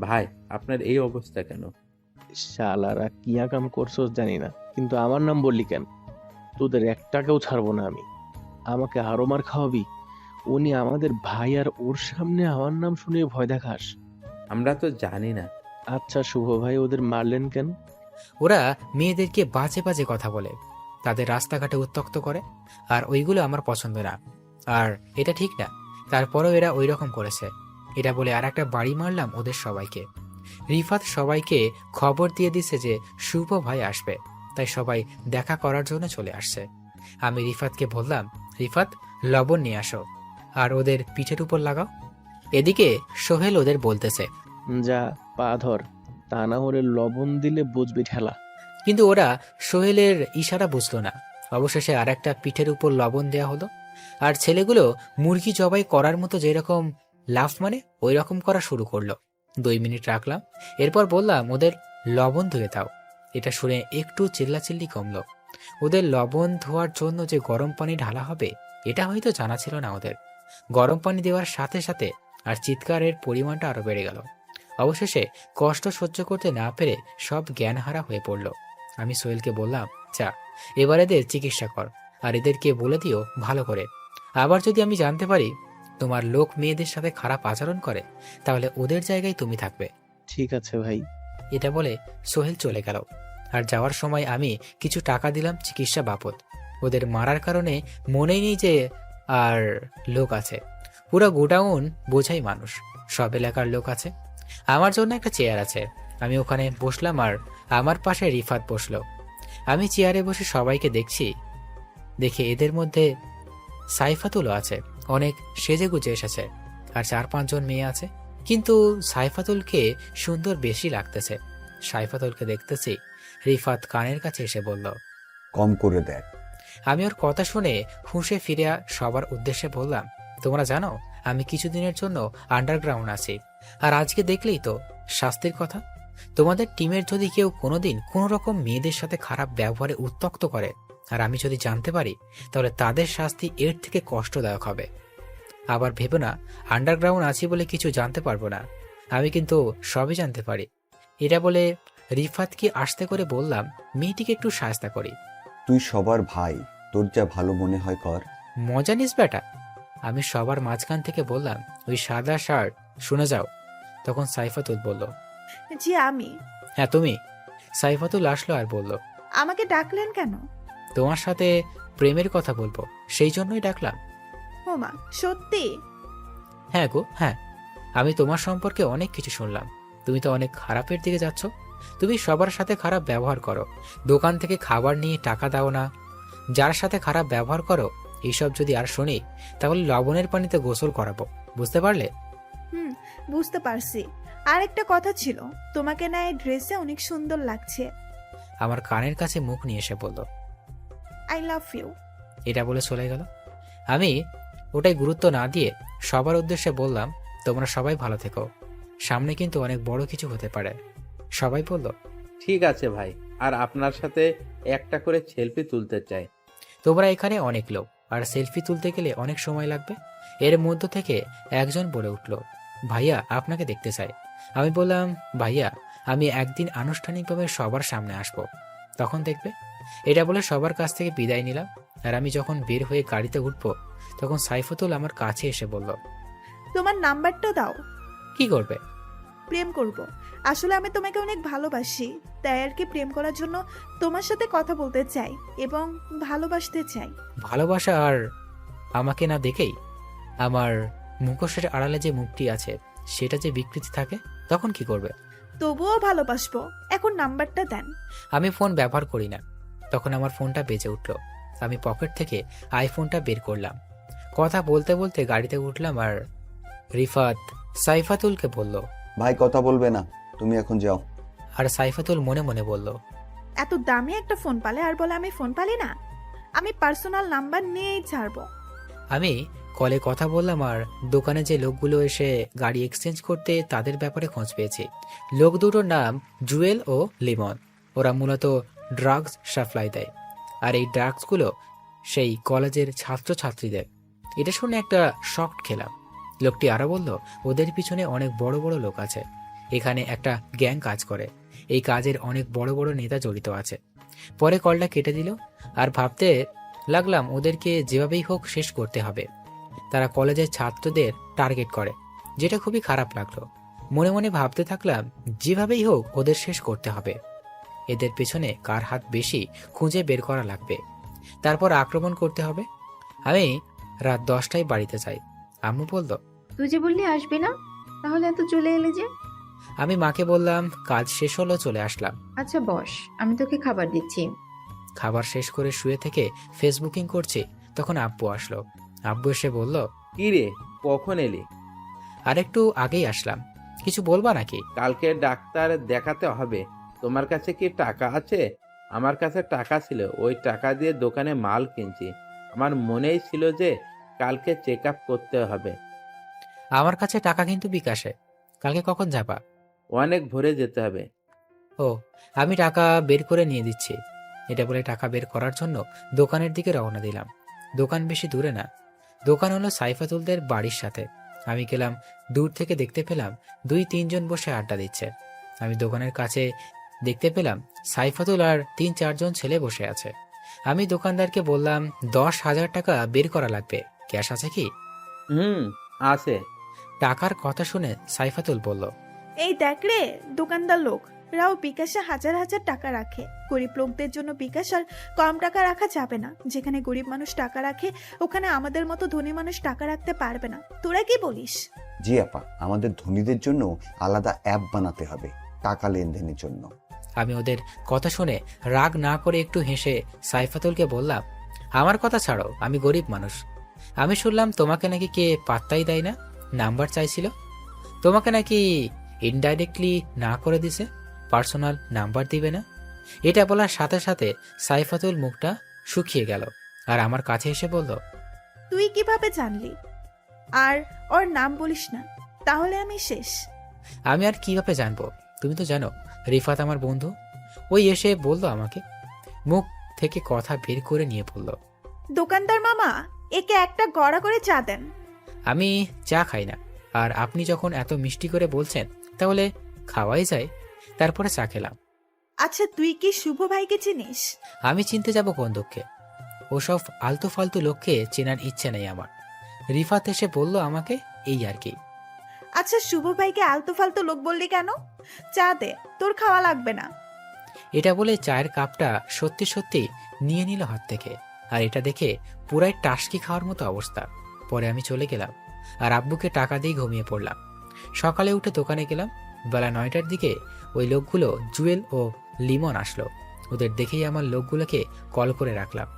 [SPEAKER 4] ভাই আপনার এই অবস্থা কেন?
[SPEAKER 8] শালারা কি কাম করছোস জানি না, কিন্তু আমার নাম বললি কেন? তোদের একটাকেও ছাড়বো না আমি। আমাকে আরো মার খাওয়াবি? উনি আমাদের ভাই আর ওর সামনে আমার নাম শুনে ভয় দেখাস?
[SPEAKER 4] আমরা তো জানি না।
[SPEAKER 8] আচ্ছা শুভ ভাই, ওদের মারলেন কেন?
[SPEAKER 2] ওরা মেয়েদেরকে বাজে বাজে কথা বলে, তাদের রাস্তাঘাটে উত্ত্যক্ত করে, আর ওইগুলো আমার পছন্দ না, আর এটা ঠিক না। তারপরেও এরা ওই রকম করেছে। এটা বলে আর একটা বাড়ি মারলাম ওদের সবাইকে। রিফাত সবাইকে খবর দিয়ে দিছে যে শুভ ভাই আসবে, তাই সবাই দেখা করার জন্য চলে আসছে। আমি রিফাতকে বললাম, রিফাত, লবণ নিয়ে আসো আর ওদের পিঠের উপর লাগাও। এদিকে সোহেল ওদের বলতেছে,
[SPEAKER 8] যা পা ধর, তা না হলে লবণ দিলে বুঝবি ঠেলা।
[SPEAKER 2] কিন্তু ওরা সোহেলের ইশারা বুঝলো না। অবশেষে আর একটা পিঠের উপর লবণ দেয়া হলো, আর ছেলেগুলো মুরগি জবাই করার মতো যেরকম লাফ মানে ওই রকম করা শুরু করলো। 2 মিনিট রাখলাম, এরপর বললাম, ওদের লবণ ধুয়ে দাও। এটা শুনে একটু চিল্লাচিল্লি কমলো। ওদের লবণ ধোয়ার জন্য যে গরম পানি ঢালা হবে এটা হয়তো জানা ছিল না ওদের। গরম পানি দেওয়ার সাথে সাথে আর চিৎকারের পরিমাণটা আরো বেড়ে গেল। অবশেষে কষ্ট সহ্য করতে না পেরে সব জ্ঞানহারা হয়ে পড়ল। আমি সোহেলকে বললাম, যা, এবার এদের চিকিৎসা কর, আর এদেরকে বলে দিও ভালো করে। আবার যদি আমি জানতে পারি তোমার লোক মেয়েদের সাথে খারাপ আচরণ করে, তাহলে ওদের জায়গায় তুমি থাকবে।
[SPEAKER 8] ঠিক আছে ভাই।
[SPEAKER 2] এটা বলে সোহেল চলে গেল। আর যাওয়ার সময় আমি কিছু টাকা দিলাম চিকিৎসা বাবদ। ওদের মারার কারণে মনেই নেই যে আর লোক আছে। পুরো গোডাউন বোঝাই মানুষ, সব এলাকার লোক আছে। আমার জন্য একটা চেয়ার আছে, আমি ওখানে বসলাম আর আমার পাশে রিফাত বসলো। আমি চেয়ারে বসে সবাইকে দেখছি। দেখে এদের মধ্যে সাইফাতুলও আছে, অনেক সেজেগুজে এসেছে, আর 4-5 জন মেয়ে আছে। কিন্তু সাইফাতুলকে সুন্দর বেশি লাগতেছে। সাইফাতুলকে দেখতেছি, রিফাত কানের কাছে এসে বলল,
[SPEAKER 3] কম করে দেখ।
[SPEAKER 2] আমি ওর কথা শুনে হুঁশে ফিরে সবার উদ্দেশ্যে বললাম, তোমরা জানো আমি কিছুদিনের জন্য আন্ডারগ্রাউন্ড আছি, আর আজকে দেখলেই তো শাস্তির কথা। তোমাদের টিমের যদি কেউ কোনোদিন কোনো রকম মেয়েদের সাথে খারাপ ব্যবহারে উত্ত্যক্ত করে, আর আমি যদি জানতে পারি, তাহলে তাদের শাস্তি এর থেকে কষ্টদায়ক হবে। আবার ভেবো না আন্ডারগ্রাউন্ড আছি বলে কিছু জানতে পারবো না, আমি কিন্তু সবই জানতে পারি। এটা বলে রিফাতকে আস্তে করে বললাম, মেয়েটিকে একটু সাহায্য করি।
[SPEAKER 3] তুই সবার ভাই, তোর যা ভালো মনে হয় কর।
[SPEAKER 2] মজা নিস বেটা। আমি সবার মাঝখান থেকে বললাম, ওই সাদা শার্ট, শুনে যাও। তখন সাইফাতুল বলল,
[SPEAKER 1] জি আমি।
[SPEAKER 2] হ্যাঁ তুমি। সাইফাতুল আসলো আর বলল,
[SPEAKER 1] আমাকে ডাকলেন কেন?
[SPEAKER 2] তোমার সাথে প্রেমের কথা বলবো, সেই জন্যই ডাকলাম।
[SPEAKER 1] ওমা, সত্যি?
[SPEAKER 2] হ্যাঁ গো হ্যাঁ, আমি তোমার সম্পর্কে অনেক কিছু শুনলাম। তুমি তো অনেক খারাপের দিকে যাচ্ছ। তুমি সবার সাথে খারাপ ব্যবহার করো, দোকান থেকে খাবার নিয়ে টাকা দাও না। যার সাথে খারাপ ব্যবহার করো, এইসব যদি আর শুনি, তাহলে লবণের পানিতে গোসল করাবো, বুঝতে পারলে?
[SPEAKER 1] বুঝতে পারছি। আর একটা কথা ছিল, তোমাকে না এই ড্রেসে অনেক সুন্দর লাগছে।
[SPEAKER 2] আমার কানের কাছে মুখ নিয়ে এসে বলল,
[SPEAKER 1] আই লাভ ইউ।
[SPEAKER 2] এটা বলে চলে গেল। আমি ওটাই গুরুত্ব না দিয়ে সবার উদ্দেশ্যে বললাম, তোমরা সবাই ভালো থেকো, সামনে কিন্তু অনেক বড় কিছু হতে পারে। সবাই বলল,
[SPEAKER 4] ঠিক আছে ভাই, আর আপনার সাথে একটা করে সেলফি তুলতে চাই।
[SPEAKER 2] তোমরা এখানে অনেক লোক, আর সেলফি তুলতে গেলে অনেক সময় লাগবে। এর মধ্য থেকে একজন বলে উঠল, ভাইয়া আপনাকে দেখতে চাই। আমি বললাম, ভাইয়া আমি একদিন আনুষ্ঠানিকভাবে সবার সামনে আসব, তখন দেখবে। এটা বলে সবার কাছ থেকে বিদায় নিলাম। আর আমি যখন বের হয়ে গাড়িতে উঠবো, তখন সাইফাতুল আমার কাছে এসে বলল,
[SPEAKER 1] তোমার নাম্বারটা দাও।
[SPEAKER 2] কি করবে?
[SPEAKER 1] প্রেম করব। আসলে আমি তোমাকে অনেক ভালোবাসি, তাই আর কি প্রেম করার জন্য তোমার সাথে কথা বলতে চাই এবং ভালোবাসতে চাই।
[SPEAKER 2] ভালোবাসা আর আমাকে না দেখেই আমার মুখোশের আড়ালে যে মুখটি আছে সেটা যে বিকৃতি থাকে, তখন কি করবে?
[SPEAKER 1] তবুও ভালোবাসবো। এখন নাম্বারটা দেন।
[SPEAKER 2] আমি ফোন ব্যবহার করি না। তখন আমার ফোনটা বেজে উঠল। আমি পকেট থেকে আইফোনটা বের করলাম। কথা বলতে বলতে গাড়িতে উঠলাম, আর রিফাত সাইফাতুলকে বলল,
[SPEAKER 3] ভাই কথা বলবে না, তুমি এখন যাও।
[SPEAKER 2] আর সাইফাতুল মনে মনে বলল,
[SPEAKER 1] এত দামি একটা ফোন পালে আর বলে আমি ফোন পালি না। আমি পার্সোনাল নাম্বার নিয়েই ছাড়বো।
[SPEAKER 2] আমি কলে কথা বললাম আর দোকানে যে লোকগুলো এসে গাড়ি এক্সচেঞ্জ করতে তাদের ব্যাপারে খোঁজ পেয়েছি। লোক দুটোর নাম জুয়েল ও লিমন। ওরা মূলত ড্রাগস সাপ্লাই দেয়, আর এই ড্রাগসগুলো সেই কলেজের ছাত্রছাত্রীদের। এটা শুনে একটা শক খেলাম। লোকটি আরো বলল, ওদের পিছনে অনেক বড় বড় লোক আছে, এখানে একটা গ্যাং কাজ করে, এই কাজের অনেক বড় বড় নেতা জড়িত আছে। পরে কলটা কেটে দিল আর ভাবতে লাগলাম ওদেরকে যেভাবেই হোক শেষ করতে হবে। তারা কলেজের ছাত্রদের টার্গেট করে, যেটা খুবই খারাপ লাগলো। মনে মনে ভাবতে থাকলাম যেভাবেই হোক ওদের শেষ করতে হবে। এদের পেছনে কার হাত বেশি খুঁজে বের করা লাগবে, তারপর আক্রমণ করতে হবে। আমি রাত 10টায় বাড়িতে যাই। আম্মু বলল,
[SPEAKER 6] তুই যে বললি আসবি না, তাহলে এত চলে এলে যে?
[SPEAKER 2] আমি মাকে বললাম কাজ শেষ হলো, চলে আসলাম।
[SPEAKER 6] আচ্ছা বস, আমি তোকে খাবার দিচ্ছি।
[SPEAKER 2] খাবার শেষ করে শুয়ে থেকে ফেসবুকিং করছি, তখন আব্বু আসলো। আব্বু এসে বলল,
[SPEAKER 4] কি রে, কখন এলি?
[SPEAKER 2] আরেকটু আগেই আসলাম, কিছু বলবা নাকি?
[SPEAKER 4] কালকে ডাক্তার দেখাতে হবে। তোমার কাছে কি টাকা আছে? আমার কাছে টাকা ছিল, ওই টাকা দিয়ে দোকানে মাল কিনছি। আমার মনেই ছিল যে কালকে চেক আপ করতে হবে।
[SPEAKER 2] আমার কাছে টাকা কিন্তু বিকাশে। কালকে কখন যাবা?
[SPEAKER 4] অনেক ভোরে যেতে হবে।
[SPEAKER 2] ও, আমি টাকা বের করে নিয়ে দিচ্ছি। এটা বলে টাকা বের করার জন্য দোকানের দিকে রওনা দিলাম। দোকান বেশি দূরে না, দোকান হলো সাইফাতুলদের বাড়ির সাথে। আমি গেলাম, দূর থেকে দেখতে পেলাম 2-3 জন বসে আড্ডা দিচ্ছে। আমি দোকানের কাছে দেখতে পেলাম সাইফাতুল আর 3-4 জন ছেলে বসে আছে। আমি দোকানদারকে বললাম 10,000 টাকা বের করা লাগবে, ক্যাশ আছে কি?
[SPEAKER 4] আছে।
[SPEAKER 2] টাকার কথা শুনে সাইফাতুল বলল,
[SPEAKER 1] এই দেখ রে, দোকানদার লোক রাও বিকাশে হাজার হাজার টাকা রাখে। গরিব লোকদের জন্য বিকাশ আর কম টাকা রাখা যাবে না। যেখানে গরিব মানুষ টাকা রাখে, ওখানে আমাদের মতো ধনী মানুষ টাকা রাখতে পারবে না। তোরা কি বলিস?
[SPEAKER 3] জি আপা, আমাদের ধনীদের জন্য আলাদা অ্যাপ বানাতে হবে টাকা লেনদেনের জন্য।
[SPEAKER 2] আমি ওদের কথা শুনে রাগ না করে একটু হেসে সাইফাতুলকে বললাম, আমার কথা ছাড়ো, আমি গরিব মানুষ। আমি শুনলাম তোমাকে নাকি কে পাত্তাই দেয় না, নাম্বার চাইছিল, তোমাকে নাকি ইনডাইরেক্টলি না করে দিছে, পার্সোনাল নাম্বার দিবে না। এটা বলার সাথে সাথে সাইফাতুল মুখটা শুকিয়ে গেল আর আমার কাছে এসে বলল,
[SPEAKER 1] তুই কিভাবে জানলি? আর ওর নাম বলিস না, তাহলে আমি শেষ।
[SPEAKER 2] আমি আর কিভাবে জানবো? তুমি তো জানো রিফাত আমার বন্ধু। ওই এসে বলল আমাকে, মুখ থেকে কথা বের করে নিয়ে বলল,
[SPEAKER 1] দোকানদার মামা, একে একটা গড়া করে চা দেন।
[SPEAKER 2] আমি চা খাই না, আর আপনি যখন এত মিষ্টি করে বলছেন তাহলে খাওয়াই যায়। তারপরে চা খেলাম।
[SPEAKER 1] আচ্ছা, তুই কি শুভ ভাইকে চিনিস?
[SPEAKER 2] আমি চিনতে যাব কোন দুঃখে? ওসব আলতু ফালতু লোককে চেনার ইচ্ছে নেই আমার। রিফাত এসে বলল আমাকে, এই আর কি।
[SPEAKER 1] আচ্ছা, শুভ ভাইকে আলতু ফালতু লোক বললি কেন? চা দে, তোর খাওয়া লাগবে না।
[SPEAKER 2] এটা বলে চায়ের কাপটা সত্যি সত্যি নিয়ে নিল হাত থেকে, আর এটা দেখে পুরাই টাসকি খাওয়ার মতো অবস্থা। পরে আমি চলে গেলাম আর আব্বুকে টাকা দিয়ে ঘুমিয়ে পড়লাম। সকালে উঠে দোকানে গেলাম। বেলা 9টার দিকে ওই লোকগুলো জুয়েল ও লিমন আসলো। ওদের দেখেই আমার লোকগুলোকে কল করে রাখলাম,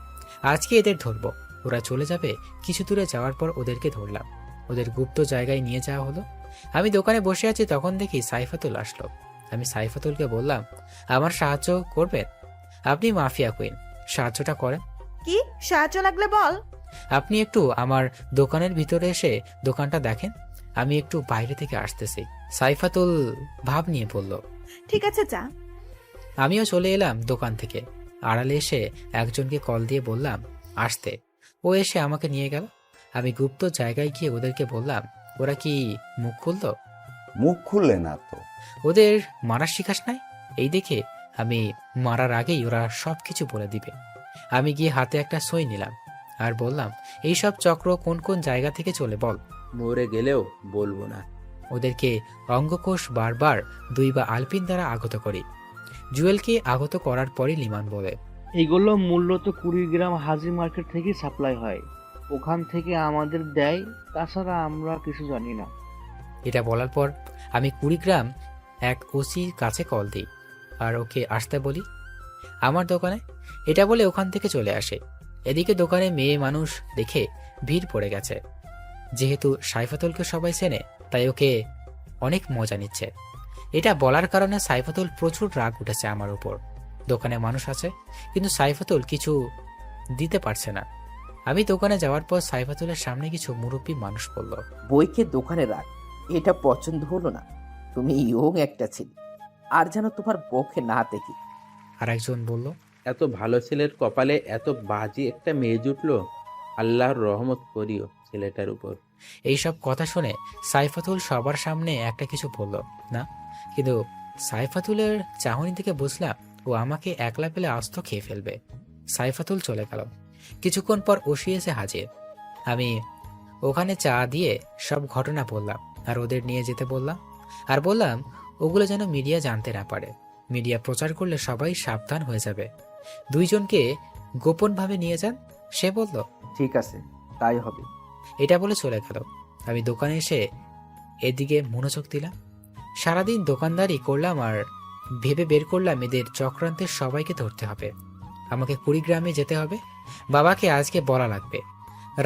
[SPEAKER 2] আজকে এদের ধরবো। ওরা চলে যাবে, কিছু দূরে যাওয়ার পর ওদেরকে ধরলাম। ওদের গুপ্ত জায়গায় নিয়ে যাওয়া হলো। আমি দোকানে বসে আছি, তখন দেখি সাইফাতুল আসলো। আমি সাইফাতুলকে বললাম, আমার সাহায্য করবেন? আপনি মাফিয়া কুইন, সাহায্যটা করেন।
[SPEAKER 1] কি সাহায্য লাগলে বল।
[SPEAKER 2] আপনি একটু আমার দোকানের ভিতরে এসে দোকানটা দেখেন, আমি একটু বাইরে থেকে আসতেছি। সাইফাতুল ভাব নিয়ে বলল,
[SPEAKER 1] ঠিক আছে, যা।
[SPEAKER 2] আমিও চলে এলাম দোকান থেকে। আড়ালে এসে একজনকে কল দিয়ে বললাম আসতে। ও এসে আমাকে নিয়ে গেল। আমি গুপ্ত জায়গায় গিয়ে ওদেরকে বললাম, ওরা কি মুখ খুললো?
[SPEAKER 3] মুখ খুললে না তো।
[SPEAKER 2] ওদের মারার শিখাস নাই? এই দেখে আমি মারার আগেই ওরা সবকিছু বলে দিবে। আমি গিয়ে হাতে একটা সই নিলাম আর বললাম, এইসব চক্র কোন কোন জায়গা থেকে চলে বল।
[SPEAKER 4] মরে গেলেও বলবো না।
[SPEAKER 2] ওদেরকে অঙ্গকোষ বারবার 2 বা আলপিন দ্বারা আগত করি। জুয়েলকে আগত করার পরই লিমান বলে,
[SPEAKER 8] এইগুলো মূলত কুড়িগ্রাম হাজি মার্কেট থেকে সাপ্লাই হয়, ওখান থেকে আমাদের দেয়, তাছাড়া আমরা কিছু জানি না।
[SPEAKER 2] এটা বলার পর আমি কুড়িগ্রাম এক ওসির কাছে কল দিই আর ওকে আসতে বলি আমার দোকানে। এটা বলে ওখান থেকে চলে আসে। এদিকে দোকানে মেয়ে মানুষ দেখে ভিড় পড়ে গেছে। যেহেতু সাইফাতুলকে সবাই চেনে, তাই ওকে অনেক মজা নিচ্ছে। এটা বলার কারণে সাইফাতুল প্রচুর রাগ উঠেছে আমার উপর। দোকানে মানুষ আছে, কিন্তু সাইফাতুল কিছু দিতে পারছে না। আমি দোকানে যাওয়ার পর সাইফাতুলের সামনে কিছু মুরব্বী মানুষ বলল,
[SPEAKER 7] বইকে দোকানে রাখ, এটা পছন্দ হলো না। তুমি ইয়ং একটা ছেলে, আর যেন তোমার বউকে না দেখি।
[SPEAKER 2] আর একজন বলল,
[SPEAKER 4] এত ভালো ছেলের কপালে এত বাজে একটা মেয়ে জুটলো। আল্লাহর রহমত করিও ছেলেটার উপর।
[SPEAKER 2] এইসব কথা শুনে সাইফাতুল সবার সামনে একটা কিছু বলল না, কিন্তু সাইফাতুলের চাহনি থেকে বুঝলাম ও আমাকে একলা পেলে আস্ত খেয়ে ফেলবে। সাইফাতুল চলে গেল। কিছুক্ষণ পর ওসি এসে হাজির। আমি ওখানে চা দিয়ে সব ঘটনা বললাম আর ওদের নিয়ে যেতে বললাম, আর বললাম ওগুলো যেন মিডিয়া জানতে না পারে। মিডিয়া প্রচার করলে সবাই সাবধান হয়ে যাবে। দুইজনকে গোপনভাবে নিয়ে যান। সে বলল,
[SPEAKER 7] ঠিক আছে, তাই হবে।
[SPEAKER 2] এটা বলে চলে গেল। আমি দোকানে এসে এদিকে মনোযোগ দিলাম। সারাদিন দোকানদারি করলাম আর ভেবে বের করলাম এদের চক্রান্তের সবাইকে ধরতে হবে। আমাকে কুড়িগ্রামে যেতে হবে। বাবাকে আজকে বলা লাগবে।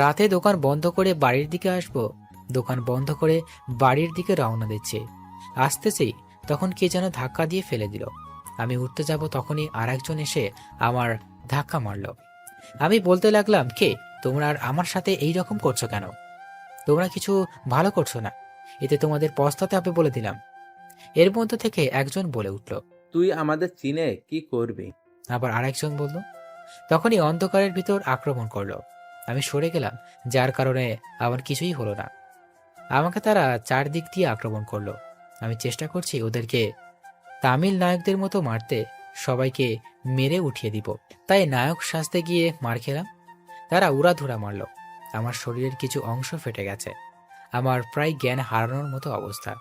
[SPEAKER 2] রাতে দোকান বন্ধ করে বাড়ির দিকে আসব। দোকান বন্ধ করে বাড়ির দিকে রওনা দিচ্ছি। আসতেছি তখন কে যেন ধাক্কা দিয়ে ফেলে দিল। আমি উঠতে যাব তখনই আর একজন এসে আমার ধাক্কা মারল। আমি বলতে লাগলাম, কে তোমরা আর আমার সাথে এই রকম করছো কেন? তোমরা কিছু ভালো করছো না, এতে তোমাদের পস্তাতে হবে বলে দিলাম। এর মধ্যে থেকে একজন বলে উঠল,
[SPEAKER 4] তুই আমাদের চিনে কি করবি?
[SPEAKER 2] আবার আরেকজন বলল। তখনই অন্ধকারের ভিতর আক্রমণ করলো। আমি সরে গেলাম, যার কারণে আমার কিছুই হলো না। আমাকে তারা চারদিক দিয়ে আক্রমণ করলো। আমি চেষ্টা করছি ওদেরকে তামিল নায়কদের মতো মারতে, সবাইকে মেরে উঠিয়ে দিব। তাই নায়ক সাজতে গিয়ে মার খেলাম। তারা উড়াধুরা মারল। আমার শরীরের কিছু অংশ ফেটে গেছে। আমার প্রায় জ্ঞান হারানোর মতো অবস্থা।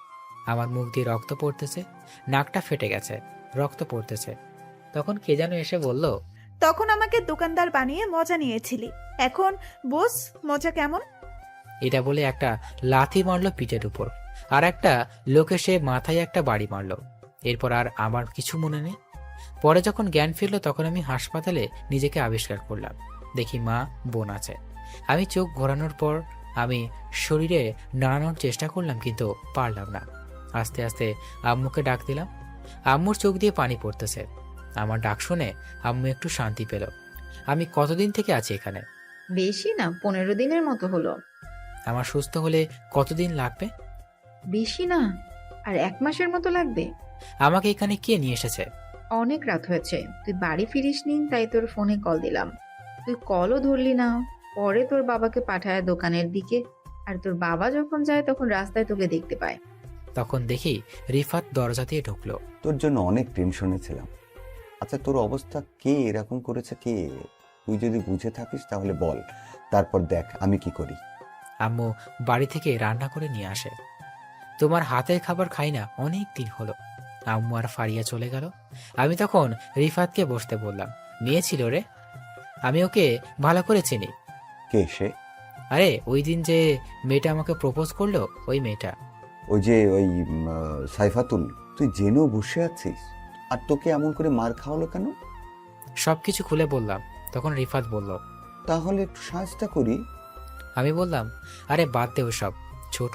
[SPEAKER 2] আমার মুখ দিয়ে রক্ত পড়তেছে, নাকটা ফেটে গেছে, রক্ত পড়তেছে। তখন কে যেন এসে বলল,
[SPEAKER 1] তখন আমাকে দোকানদার বানিয়ে মজা নিয়েছিলি, এখন বোস মজা কেমন?
[SPEAKER 2] এটা বলে একটা লাথি মারলো পিঠের উপর, আর একটা লোক এসে মাথায় একটা বাড়ি মারলো। এরপর আর আমার কিছু মনে নেই। পরে যখন জ্ঞান ফিরল তখন আমি হাসপাতালে নিজেকে আবিষ্কার করলাম। দেখি মা, বোন আছে। আমি চোখ ঘোরানোর পর আমি শরীরে নাড়ানোর চেষ্টা করলাম, কিন্তু পারলাম না। আস্তে আস্তে আম্মুকে ডাক দিলাম। আম্মুর চোখ দিয়ে পানি পড়তেছে। আমার ডাক শুনে আম্মু একটু শান্তি পেল। আমি কতদিন থেকে আছি এখানে?
[SPEAKER 6] বেশি না, 15 দিনের মতো হলো।
[SPEAKER 2] আমার সুস্থ হলে কতদিন লাগবে?
[SPEAKER 6] বেশি না, আর 1 মাসের মতো লাগবে।
[SPEAKER 2] আমাকে এখানে কে নিয়ে এসেছে?
[SPEAKER 6] অনেক রাত হয়েছে, তুই বাড়ি ফিরিসনি, তাই তোর ফোনে কল দিলাম। তুই কলও ধরলি না। পরে তোর বাবাকে পাঠায় দোকানের দিকে, আর তোর বাবা যখন যায় তখন রাস্তায় তোকে দেখতে পায়।
[SPEAKER 2] তখন দেখি রিফাত দরজা দিয়ে ঢুকলো।
[SPEAKER 3] তোর জন্য অনেক টেনশনে ছিলাম। আচ্ছা, তোর অবস্থা কে এরকম করেছে? কে? তুই যদি বুঝে থাকিস তাহলে বল, তারপর দেখ আমি কি করি।
[SPEAKER 2] আম্মু বাড়ি থেকে রান্না করে নিয়ে আসে। তোমার হাতের খাবার খাই না অনেক দিন হলো। আম্মু আর ফারিয়া চলে গেল। আমি তখন রিফাতকে বসতে বললাম। মেয়ে ছিল রে, আমি ওকে ভালো করে চিনি।
[SPEAKER 3] কে সে?
[SPEAKER 2] আরে ওই দিন যে মেয়েটা আমাকে প্রপোজ করলো, ওই মেয়েটা।
[SPEAKER 3] ওই যে ওই সাইফাতুল? তুই জেনেও বসে আছিস? আর তোকে এমন করে মার খাওয়ালো কেন?
[SPEAKER 2] সবকিছু খুলে বললাম। তখন রিফাত বলল,
[SPEAKER 3] তাহলে একটু সাহায্যটা করি।
[SPEAKER 2] আমি বললাম, আরে বাদ দে ওসব, ছোট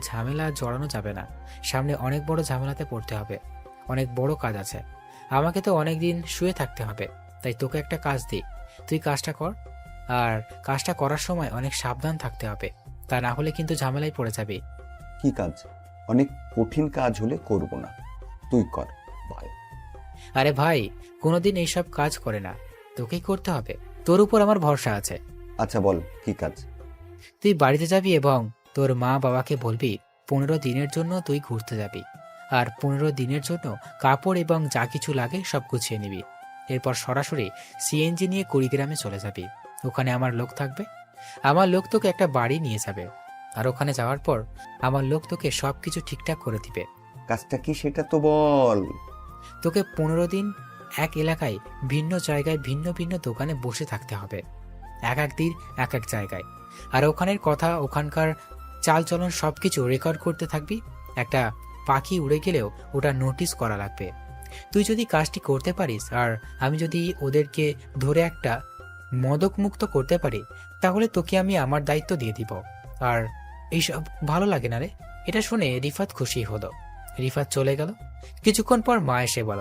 [SPEAKER 2] ঝামেলা জড়ানো যাবে না। সামনে অনেক বড় ঝামেলাতে পড়তে হবে, অনেক বড় কাজ আছে। আমাকে তো অনেক দিন শুয়ে থাকতে হবে, তাই তোকে একটা কাজ দিই, তুই কাজটা কর। আর কাজটা করার সময় অনেক সাবধান থাকতে হবে, তা না হলে কিন্তু ঝামেলায় পড়ে যাবি।
[SPEAKER 3] কি কাজ? অনেক কঠিন কাজ হলে করব না, তুই কর ভাই।
[SPEAKER 2] আরে ভাই, কোনোদিন এইসব কাজ করে না, তোকেই করতে হবে। তোর উপর আমার ভরসা আছে।
[SPEAKER 3] আচ্ছা বল, কি কাজ?
[SPEAKER 2] তুই বাড়িতে যাবি এবং তোর মা বাবাকে বলবি 15 দিনের জন্য তুই ঘুরতে যাবি। আর 15 দিনের জন্য কাপড় এবং যা কিছু লাগে সব গুছিয়ে নিবি। এরপর সরাসরি সিএনজি নিয়ে কুড়িগ্রামে চলে যাবি। ওখানে আমার লোক থাকবে। আমার লোক তোকে একটা বাড়ি নিয়ে যাবে, আর ওখানে যাওয়ার পর আমার লোক তোকে সব কিছু ঠিকঠাক করে দিবে।
[SPEAKER 3] কাজটা কি সেটা তো বল।
[SPEAKER 2] তোকে 15 দিন এক এলাকায় ভিন্ন জায়গায় ভিন্ন ভিন্ন দোকানে বসে থাকতে হবে, এক এক দিন এক এক জায়গায়। আর ওখানের কথা, ওখানকার চালচলন সবকিছু রেকর্ড করতে থাকবি। একটা পাখি উড়ে গেলেও ওটা নোটিস করা লাগবে। তুই যদি কাজটি করতে পারিস আর আমি যদি ওদেরকে ধরে একটা মদক মুক্ত করতে পারি, তাহলে তোকে আমি আমার দায়িত্ব দিয়ে দিব। আর এইসব ভালো লাগে না রে? এটা শুনে রিফাত খুশি হলো। রিফাত চলে গেল। কিছুক্ষণ পর মা এসে বলল,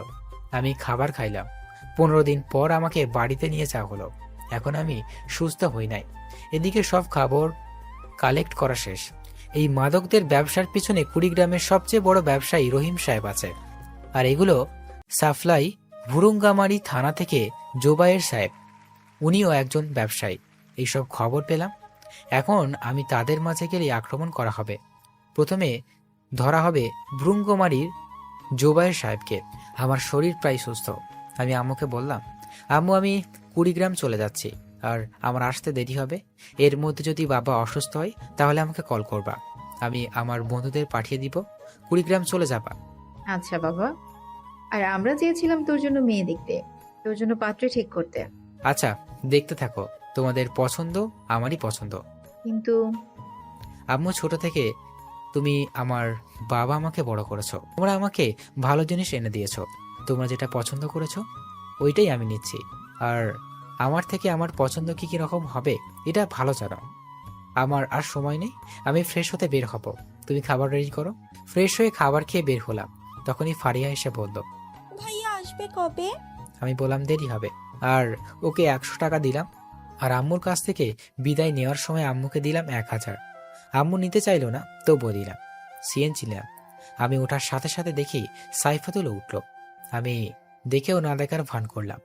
[SPEAKER 2] আমি খাবার খাইলাম। 15 দিন পর আমাকে বাড়িতে নিয়ে যাওয়া হলো। এখন আমি সুস্থ হই নাই। এদিকে সব খবর কালেক্ট করা শেষ। এই মাদকদের ব্যবসার পিছনে কুড়িগ্রামের সবচেয়ে বড় ব্যবসায়ী রহিম সাহেব আছে। আর এগুলো সাপ্লাই ভুরুঙ্গামারি থানা থেকে জোবায়ের সাহেব, উনিও একজন ব্যবসায়ী। এইসব খবর পেলাম। এখন আমি তাদের মাঝে গেলে আক্রমণ করা হবে। প্রথমে ধরা হবে ভ্রুঙ্গমারির জোবায়ের সাহেবকে। আমার শরীর প্রায় সুস্থ। আমি আম্মুকে বললাম, আম্মু আমি কুড়িগ্রাম চলে যাচ্ছি, আর আমার আসতে দেরি হবে। এর মধ্যে যদি বাবা অসুস্থ হয় তাহলে আমাকে কল করবা। আমি আমার বন্ধুদের পাঠিয়ে দিব, কুড়িগ্রাম চলে যাবা।
[SPEAKER 6] আচ্ছা বাবা। আর আমরা চেয়েছিলাম তোর জন্য মেয়ে দেখতে, তোর জন্য পাত্রে ঠিক করতে।
[SPEAKER 2] আচ্ছা, দেখতে থাকো। তোমাদের পছন্দ আমারই পছন্দ।
[SPEAKER 6] কিন্তু
[SPEAKER 2] আম্মু, ছোট থেকে তুমি আমার বাবা আমাকে বড় করেছো। তোমরা আমাকে ভালো জিনিস এনে দিয়েছো। তোমরা যেটা পছন্দ করেছো ওইটাই আমি নিচ্ছি। আর আমার থেকে আমার পছন্দ কি কি রকম হবে এটা ভালো জানো। আমার আর সময় নেই, আমি ফ্রেশ হতে বের হব। তুমি খাবার রেডি করো। ফ্রেশ হয়ে খাবার খেয়ে বের হলাম। তখনই ফারিয়া এসে বলল,
[SPEAKER 5] ভাইয়া আসবে কবে?
[SPEAKER 2] আমি বললাম দেরি হবে। আর ওকে 100 টাকা দিলাম। আর আম্মুর কাছ থেকে বিদায় নেওয়ার সময় আম্মুকে দিলাম 1000। আম্মু নিতে চাইলো না, তবুও দিলাম। সিএনজি নিলাম। আমি ওঠার সাথে সাথে দেখি সাইফাতুলও উঠল। আমি দেখেও না দেখার ভান করলাম।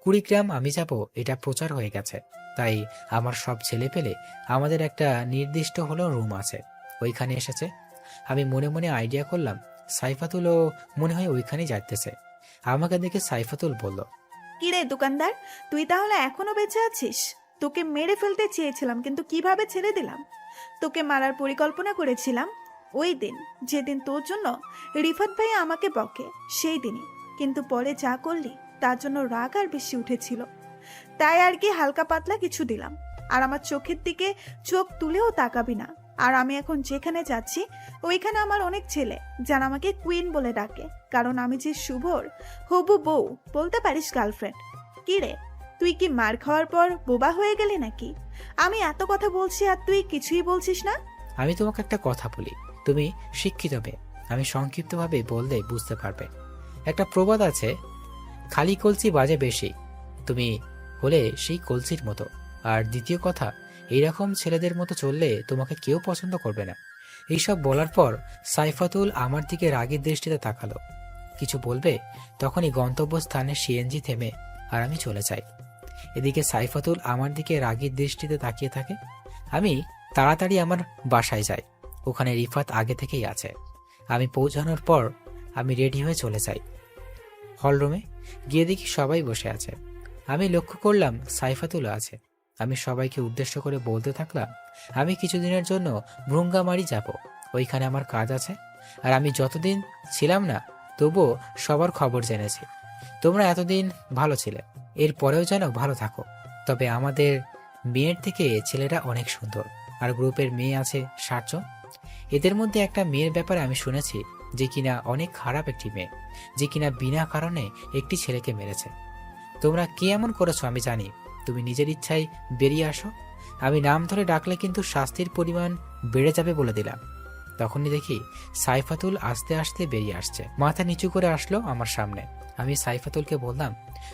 [SPEAKER 2] কুড়িগ্রাম আমি যাব এটা প্রচার হয়ে গেছে। তাই আমার সব ছেলে পেলে আমাদের একটা নির্দিষ্ট হলো রুম আছে, ওইখানে এসেছে। আমি মনে মনে আইডিয়া করলাম সাইফাতুলও মনে হয় ওইখানেই যাইতেছে। আমাকে দেখে সাইফাতুল বলল,
[SPEAKER 1] কিরে দোকানদার, তুই তাহলে এখনো বেঁচে আছিস? তোকে মেরে ফেলতে চেয়েছিলাম, কিন্তু কিভাবে ছেড়ে দিলাম। তোকে মারার পরিকল্পনা করেছিলাম ওই দিন, যেদিন তোর জন্য রিফাত ভাই আমাকে বকে, সেই দিনই। কিন্তু পরে যা করলি তার জন্য রাগ আর বেশি উঠেছিল, তাই আর কি হালকা পাতলা কিছু দিলাম। আর আমার চোখের দিকে চোখ তুলেও তাকাবি না। আর আমি এখন যেখানে যাচ্ছি ওইখানে আমার অনেক ছেলে যারা আমাকে কুইন বলে ডাকে, কারণ আমি যে শুভর হবু বউ, বলতে পারিস গার্লফ্রেন্ড। কি রে, তুই কি মার খাওয়ার পর বোবা হয়ে গেলি নাকি? আমি এত কথা বলছি আর তুই কিছুই বলছিস না।
[SPEAKER 2] আমি তোমাকে একটা কথা বলি, তুমি শিক্ষিত মেয়ে। আমি সংক্ষিপ্তভাবে বললে বুঝতে পারবে। একটা প্রবাদ আছে, খালি কলসি বাজে বেশি। তুমি হলে সেই কলসির মতো। আর দ্বিতীয় কথা, এইরকম ছেলেদের মতো চললে তোমাকে কেউ পছন্দ করবে না। এইসব বলার পর সাইফাতুল আমার দিকে রাগের দৃষ্টিতে তাকালো। কিছু বলবে, তখনই গন্তব্যস্থানে সিএনজি থেমে আর আমি চলে যাই। এদিকে সাইফাতুল আমার দিকে রাগের দৃষ্টিতে তাকিয়ে থাকে। আমি তাড়াতাড়ি আমার বাসায় যাই। ওখানে রিফাত আগে থেকেই আছে। আমি পৌঁছানোর পর আমি রেডি হয়ে চলে যাই হলরুমে। গিয়ে দেখি সবাই বসে আছে। আমি লক্ষ্য করলাম সাইফাতুল আছে। আমি সবাইকে উদ্দেশ্য করে বলতে থাকলাম, আমি কিছুদিনের জন্য ভ্রুঙ্গামারি যাব, ওইখানে আমার কাজ আছে। আর আমি যতদিন ছিলাম না তবুও সবার খবর জেনেছি। তোমরা এতদিন ভালো ছিলে, এরপরেও যেন ভালো থাকো। তবে আমাদের মেয়ের থেকে ছেলেরা অনেক সুন্দর। আর গ্রুপের মেয়ে আছে 60 জন। এদের মধ্যে একটা মেয়ের ব্যাপারে আমি শুনেছি যে কিনা অনেক খারাপ একটি মেয়ে, যে কিনা বিনা কারণে একটি ছেলেকে মেরেছে। তোমরা কে এমন করেছো আমি জানি। তুমি নিজের ইচ্ছায় বেরিয়ে আসো। আমি নাম ধরে ডাকলে কিন্তু শাস্তির পরিমাণ বেড়ে যাবে বলে দিলাম। তখনই দেখি সাইফাতুল আস্তে আস্তে বেরিয়ে আসছে। মাথা নিচু করে আসলো আমার সামনে। আমি সাইফাতুলকে বললাম,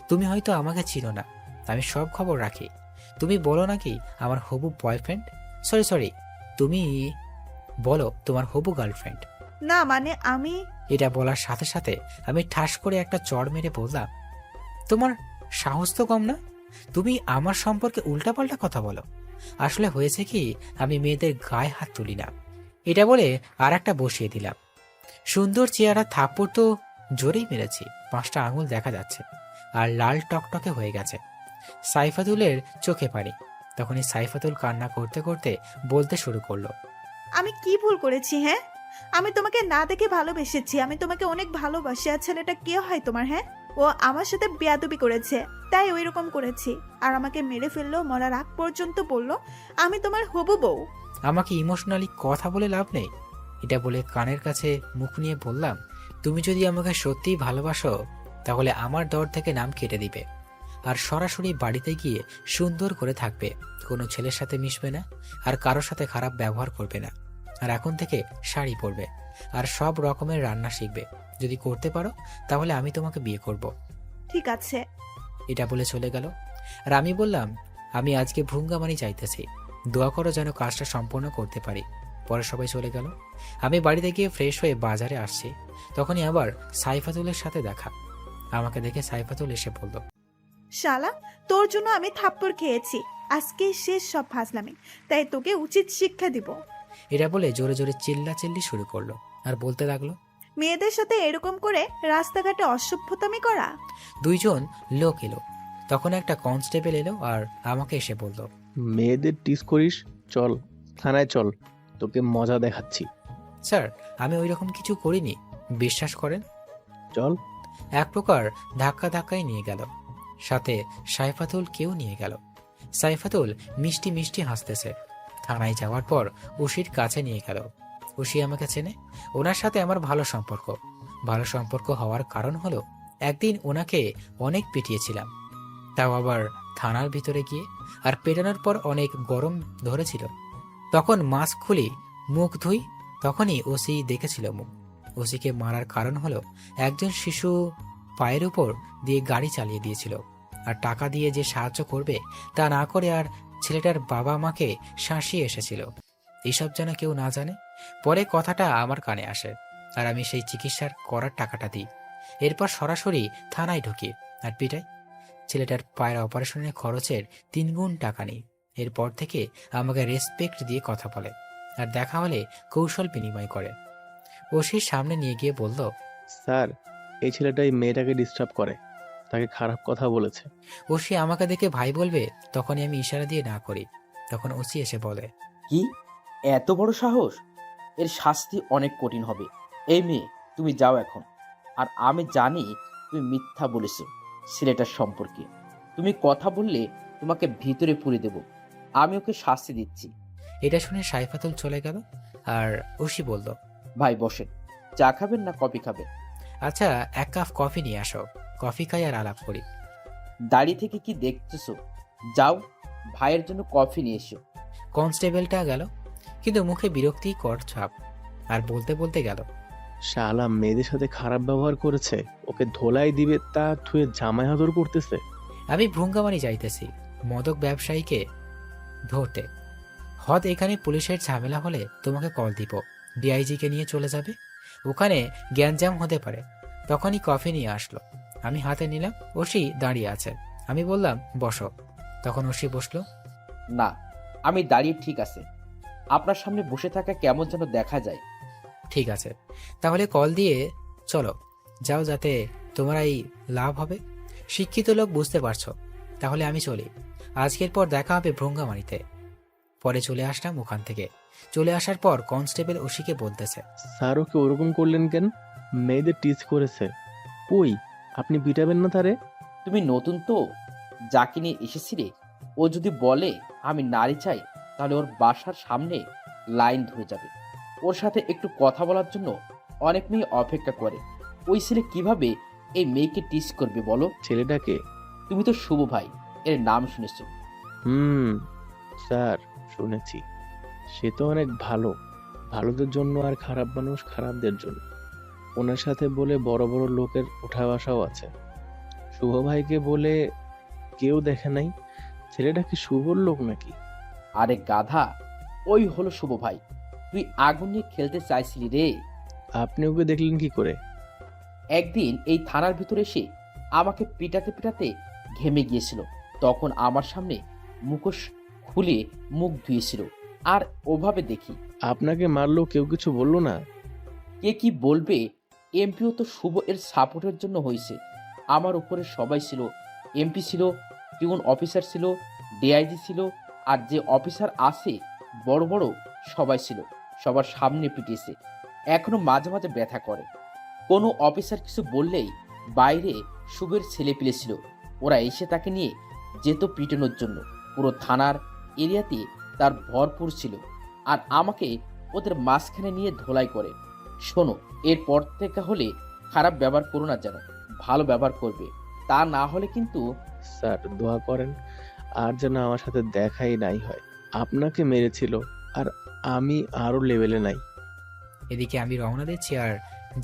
[SPEAKER 2] তুমি হয়তো আমাকে চিনো না, আমি সব খবর রাখি। তুমি বলো নাকি আমার হবু বয়ফ্রেন্ড, সরি তুমি বলো তোমার হবু গার্লফ্রেন্ড।
[SPEAKER 1] না মানে আমি
[SPEAKER 2] এটা বলার সাথে সাথে আমি ঠাস করে একটা চড় মেরে বললাম, তোমার সাহস তো কম না, তুমি আমার সম্পর্কে উল্টাপাল্টা কথা বলো। আসলে হয়েছে কি, আমি মেয়েদের গায়ে হাত তুলি না। এটা বলে আর একটা বসিয়ে দিলাম। সুন্দর চেহারা থাপ্পড় তো জোরেই মেরেছি, 5টা আঙুল দেখা যাচ্ছে আর লাল টকটকে হয়ে গেছে। সাইফাতুলের চোখে পানি। তখনই সাইফাতুল কান্না করতে করতে বলতে শুরু করলো,
[SPEAKER 1] আমি কি ভুল করেছি? হ্যাঁ, আমি তোমাকে না দেখে ভালোবেসেছি, আমি তোমাকে অনেক ভালোবাসি। আর ছেলেটা কে হয় তোমার? হ্যাঁ, ও আমার সাথে বেয়াদবি করেছে, তাই ওই রকম করেছি। আর আমাকে মেরে ফেললো, মরার আগ পর্যন্ত বললো আমি তোমার হবু বউ।
[SPEAKER 2] আমাকে ইমোশনালি কথা বলে লাভ নেই। এটা বলে কানের কাছে মুখ নিয়ে বললাম, তুমি যদি আমাকে সত্যিই ভালোবাসো তাহলে আমার দর থেকে নাম কেটে দিবে আর সরাসরি বাড়িতে গিয়ে সুন্দর করে থাকবে। কোনো ছেলের সাথে মিশবে না আর কারোর সাথে খারাপ ব্যবহার করবে না। আর এখন থেকে শাড়ি পরবে আর সব রকমের রান্না শিখবে। যদি করতে পারো তাহলে আমি তোমাকে বিয়ে করব।
[SPEAKER 1] ঠিক আছে।
[SPEAKER 2] এটা বলে চলে গেল। আর আমি বললাম, আমি আজকে ভ্রুঙ্গামানি চাইতেছি, দোয়া করো যেন কাজটা সম্পন্ন করতে পারি। পরে সবাই চলে গেল। আমি বাড়িতে গিয়ে ফ্রেশ হয়ে বাজারে আসছি, তখনই আবার সাইফাতুলের সাথে দেখা। আমাকে দেখে সাইফাতুল এসে বলল,
[SPEAKER 1] শালা, তোর জন্য আমি থাপ্পড় খেয়েছি, আজকে শেষ সব ফাজলামি, তাই তোকে উচিত শিক্ষা দিব।
[SPEAKER 2] এটা বলে জোরে জোরে চিল্লাচিল্লি শুরু করলো আর বলতে লাগলো,
[SPEAKER 1] মেয়েদের সাথে এরকম করে রাস্তাঘাটে অসভ্যতামি করা।
[SPEAKER 2] দুইজন লোক এলো। তখন একটা কনস্টেবল এলো আর আমাকে এসে বলল,
[SPEAKER 8] মেয়েদের টিস করিস, চল থানায় চল, তোকে মজা দেখাচ্ছি।
[SPEAKER 2] স্যার আমি ওই রকম কিছু করিনি, বিশ্বাস করেন।
[SPEAKER 8] চল।
[SPEAKER 2] এক প্রকার ধাক্কা ধাক্কাই নিয়ে গেল, সাথে সাইফাতুল কেউ নিয়ে গেল। সাইফাতুল মিষ্টি মিষ্টি হাসতেছে। থানায় যাওয়ার পর উশির কাছে নিয়ে গেল। উশি আমাকে চেনে, ওনার সাথে আমার ভালো সম্পর্ক। ভালো সম্পর্ক হওয়ার কারণ হলো একদিন ওনাকে অনেক পিটিয়েছিলাম, তাও আবার থানার ভিতরে গিয়ে। আর পেটানোর পর অনেক গরম ধরেছিল, তখন মাস্ক খুলি মুখ ধুই, তখনই ওসি দেখেছিল মুখ। ওসিকে মারার কারণ হলো একজন শিশু পায়ের উপর দিয়ে গাড়ি চালিয়ে দিয়েছিল, আর টাকা দিয়ে যে সাহায্য করবে তা না করে আর ছেলেটার বাবা মাকে শাসিয়ে এসেছিল। এইসব যেন কেউ না জানে। পরে কথাটা আমার কানে আসে আর আমি সেই চিকিৎসার করার টাকাটা দিই। এরপর সরাসরি থানায় ঢুকি আর পিটাই। ছেলেটার পায়ের অপারেশনের খরচের 3 গুণ টাকা নেই। এরপর থেকে আমাকে রেসপেক্ট দিয়ে কথা বলে আর দেখা হলে কৌশল বিনিময় করে। ওসির সামনে নিয়ে গিয়ে বলল,
[SPEAKER 8] স্যার, এই ছেলেটা এই মেয়েটাকে ডিস্টার্ব করে, তাকে খারাপ কথা বলেছে।
[SPEAKER 2] ওসি আমাকে দেখে ভাই বলবে, তখনই আমি ইশারা দিয়ে না করি। তখন ওসি এসে বলে,
[SPEAKER 7] কি এত বড় সাহস? এর শাস্তি অনেক কঠিন হবে। এই মেয়ে, তুমি যাও এখন। আর আমি জানি তুমি মিথ্যা বলেছো ছেলেটার সম্পর্কে। তুমি কথা বললে তোমাকে ভিতরে পুরে দেব। আমি ওকে শাস্তি দিচ্ছি।
[SPEAKER 2] এটা শুনে সাইফাতুল চলে গেল আর ওসি বলল,
[SPEAKER 7] ভাই বসেন, চা খাবেন না কফি খাবেন?
[SPEAKER 2] আচ্ছা 1 কাপ কফি নিয়ে আসো, কফি খাই আর আলাপ করি।
[SPEAKER 7] দাড়ি থেকে কি দেখতেছো? যাও, ভাইয়ের জন্য কফি নিয়ে এসো।
[SPEAKER 2] কনস্টেবলটা গেল, কিন্তু মুখে বিরক্তিকর ছাপ, আর বলতে বলতে গেল,
[SPEAKER 8] শালা মেয়েদের সাথে খারাপ ব্যবহার করেছে, ওকে ধোলাই দিবে তা থুয়ে জামাই আদর করতেছে।
[SPEAKER 2] আমি ভ্রুঙ্গামানি যাইতেছি মদক ব্যবসায়ীকে ধরতে। হদ এখানে পুলিশের ঝামেলা হলে তোমাকে কল দিব, ডিআইজিকে নিয়ে চলে যাবে, ওখানে গ্যাঞ্জাম হতে পারে। তখনই কফি নিয়ে আসলো, আমি হাতে নিলাম। ওসি দাঁড়িয়ে আছে, আমি বললাম বসো। তখন ওসি বসলো।
[SPEAKER 7] না, আমি দাঁড়িয়ে ঠিক আছে। আপনার সামনে বসে থাকা কেমন যেন দেখা যায়।
[SPEAKER 2] ঠিক আছে, তাহলে কল দিয়ে চলো যাও, যাতে তোমারই লাভ হবে। শিক্ষিত লোক, বুঝতে পারছো। তাহলে আমি চলি, আজকের পর দেখা হবে ভ্রঙ্গামারিতে। পরে চলে আসলাম ওখান থেকে। চলে আসার পর কনস্টেবল ওসিকে বলতেছে,
[SPEAKER 8] স্যার ওকে ওরকম করলেন কেন? মেয়েদের টিচ করেছে, কই আপনি পিটাবেন না তারে?
[SPEAKER 7] তুমি নতুন তো, যাকে নিয়ে এসেছিলে, ও যদি বলে আমি নারী চাই, তাহলে ওর বাসার সামনে লাইন ধরে যাবে। ওর সাথে একটু কথা বলার জন্য অনেক মেয়ে অপেক্ষা করে। ওই ছেলে কিভাবে এই মেয়েকে টিচ করবে বলো?
[SPEAKER 8] ছেলেটাকে?
[SPEAKER 7] তুমি তো শুভ ভাই এর নাম শুনেছো।
[SPEAKER 8] স্যার শুনেছি। সে তো অনেক ভালো, ভালোদের জন্য, আর খারাপ মানুষ খারাপদের জন্য। ওনার সাথে বলে বড় বড় লোকের ওঠা বসাও আছে। শুভ ভাইকে বলে কেউ দেখে নাই। ছেলেটা কি শুভর লোক নাকি?
[SPEAKER 7] আরে গাধা, ওই হলো শুভ ভাই। তুই আগুন নিয়ে খেলতে চাইছিলি রে।
[SPEAKER 8] আপনি ওকে দেখলেন কি করে?
[SPEAKER 7] একদিন এই থানার ভিতরে এসে আমাকে পিটাতে পিটাতে ঘেমে গিয়েছিল। তখন আমার সামনে মুখোশ খুলে মুখ ধুয়েছিল, আর ওভাবে দেখি।
[SPEAKER 8] আপনাকে মারলো, কেউ কিছু বললো না?
[SPEAKER 7] কে কি বলবে? এমপিও তো শুভ এর সাপোর্টের জন্য হয়েছে। আমার উপরে সবাই ছিল, এমপি ছিল, টিউন অফিসার ছিল, ডিআইজি ছিল, আর যে অফিসার আছে বড় বড় সবাই ছিল। সবার সামনে পিটিয়েছে, এখনো মাঝে মাঝে ব্যথা করে। কোনো অফিসার কিছু বললেই বাইরে শুভের ছেলে পিলে ছিল, ওরা এসে তাকে নিয়ে যেত পিটানোর জন্য। পুরো থানার এরিয়াতে তার ভরপুর ছিল, আর আমাকে ওদের মাঝখানে নিয়ে ধোলাই করে। শোনো, এরপর থেকে হলে খারাপ ব্যবহার করো না, যেন ভালো ব্যবহার করবে, তা না হলে কিন্তু।
[SPEAKER 8] স্যার দোয়া করেন আর যেন আমার সাথে দেখাই নাই হয়। আপনাকে মেরেছিল আর আমি আরো লেভেলে নাই।
[SPEAKER 2] এদিকে আমি রওনা দিচ্ছি, আর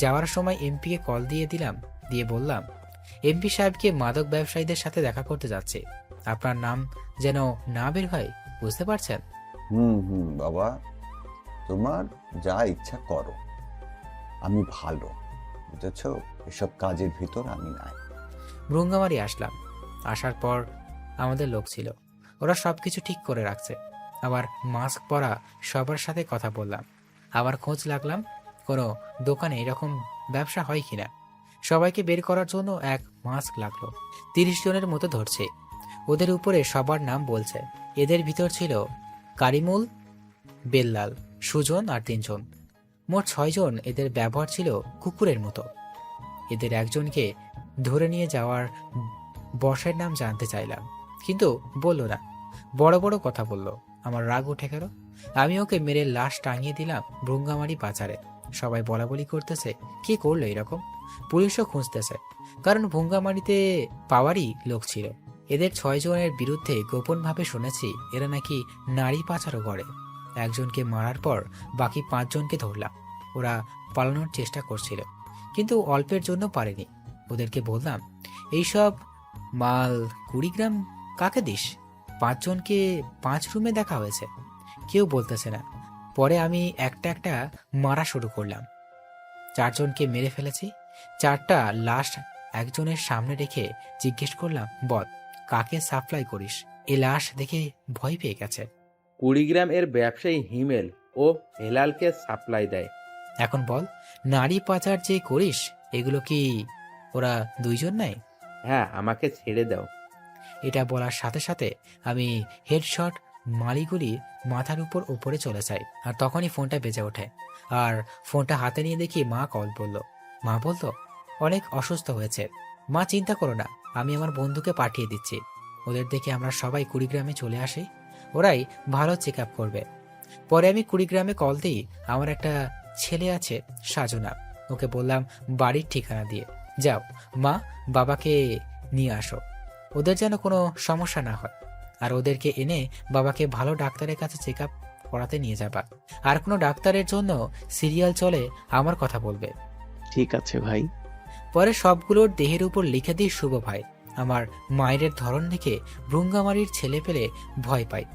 [SPEAKER 2] যাওয়ার সময় এমপিকে কল দিয়ে বললাম, এমপি সাহেবকে মাদক ব্যবসায়ীদের সাথে দেখা করতে যাচ্ছে। আপনার নাম যেন না বের হয়, বুঝতে পারছেন?
[SPEAKER 3] বাবা, তোমার যা ইচ্ছা করো, আমি ভালো, বুঝেছ? এসব কাজের ভিতর আমি নাই।
[SPEAKER 2] ভ্রুঙ্গামারি আসলাম। আসার পর আমাদের লোক ছিল, ওরা সবকিছু ঠিক করে রাখছে। আবার মাস্ক পরা সবার সাথে কথা বললাম, আবার খোঁজ লাগলাম কোনো দোকানে এরকম ব্যবসা হয় কিনা। সবাইকে বের করার জন্য এক মাস্ক লাগলো। 30 জনের মতো ধরছে, ওদের উপরে সবার নাম বলছে। এদের ভিতর ছিল কারিমুল, বেল্লাল, সুজন আর 3 জন, মোট 6 জন। এদের ব্যবহার ছিল কুকুরের মতো। এদের একজনকে ধরে নিয়ে যাওয়ার বসের নাম জানতে চাইলাম, কিন্তু বলল না। বড় বড় কথা বলল, আমার রাগ উঠে গেল। আমি ওকে মেরে লাশ টাঙিয়ে দিলাম ভ্রুঙ্গামারি বাজারে। সবাই বলাবলি করতেছে, কি করলো এরকম? পুলিশও খুঁজতেছে, কারণ ভ্রুঙ্গামারিতে পাওয়ারই লোক ছিল। এদের 6 জনের বিরুদ্ধে গোপনভাবে শুনেছি এরা নাকি নারী পাচারও করে। একজনকে মারার পর বাকি 5 জনকে ধরলাম। ওরা পালানোর চেষ্টা করছিল, কিন্তু অল্পের জন্য পারেনি। ওদেরকে বললাম, এইসব মাল 20 গ্রাম কাকে দিস? 5 জনকে 5 রুমে দেখা হয়েছে, কেউ বলতেছে না। পরে আমি একটা একটা মারা শুরু করলাম। 4 জনকে মেরে ফেলেছি। 4টা লাশ একজনের সামনে রেখে জিজ্ঞেস করলাম, বল কাকে সাপ্লাই করিস? এ লাশ দেখে ভয় পেয়ে গেছে।
[SPEAKER 4] 20 গ্রাম এর ব্যবসায়ী হিমেল ও হেলালকে সাপ্লাই দেয়।
[SPEAKER 2] এখন বল, নারী পাচার যে করিস, এগুলো কি ওরা 2 জন নাই?
[SPEAKER 4] হ্যাঁ, আমাকে ছেড়ে দাও।
[SPEAKER 2] এটা বলার সাথে সাথে আমি হেডশট মালিগুলি মাথার উপরে চলে যাই। আর তখনই ফোনটা বেজে ওঠে, আর ফোনটা হাতে নিয়ে দেখি মা কল করলো। মা বলতো অনেক অসুস্থ হয়েছে। মা, চিন্তা করো না, আমি আমার বন্ধুকে পাঠিয়ে দিচ্ছি। ওদের দেখে আমরা সবাই 20 গ্রামে চলে আসি, ওরাই ভালো চেক আপ করবে। পরে আমি 20 গ্রামে কল দিই। আমার একটা ছেলে আছে, সাজনা, ওকে বললাম বাড়ির ঠিকানা দিয়ে, যাও মা বাবাকে নিয়ে আসো, ওদের যেন কোনো সমস্যা না হয়। আর ওদেরকে এনে বাবাকে ভালো ডাক্তারের কাছে চেক আপ করাতে নিয়ে যাবা। আর কোনো ডাক্তারের জন্য সিরিয়াল চলে আমার কথা বলবে।
[SPEAKER 8] ঠিক আছে ভাই।
[SPEAKER 2] পরে সবগুলোর দেহের উপর লিখে দিই শুভ ভাই। আমার মায়ের ধরন দেখে ভ্রুঙ্গামারির ছেলে পেলে ভয় পায়,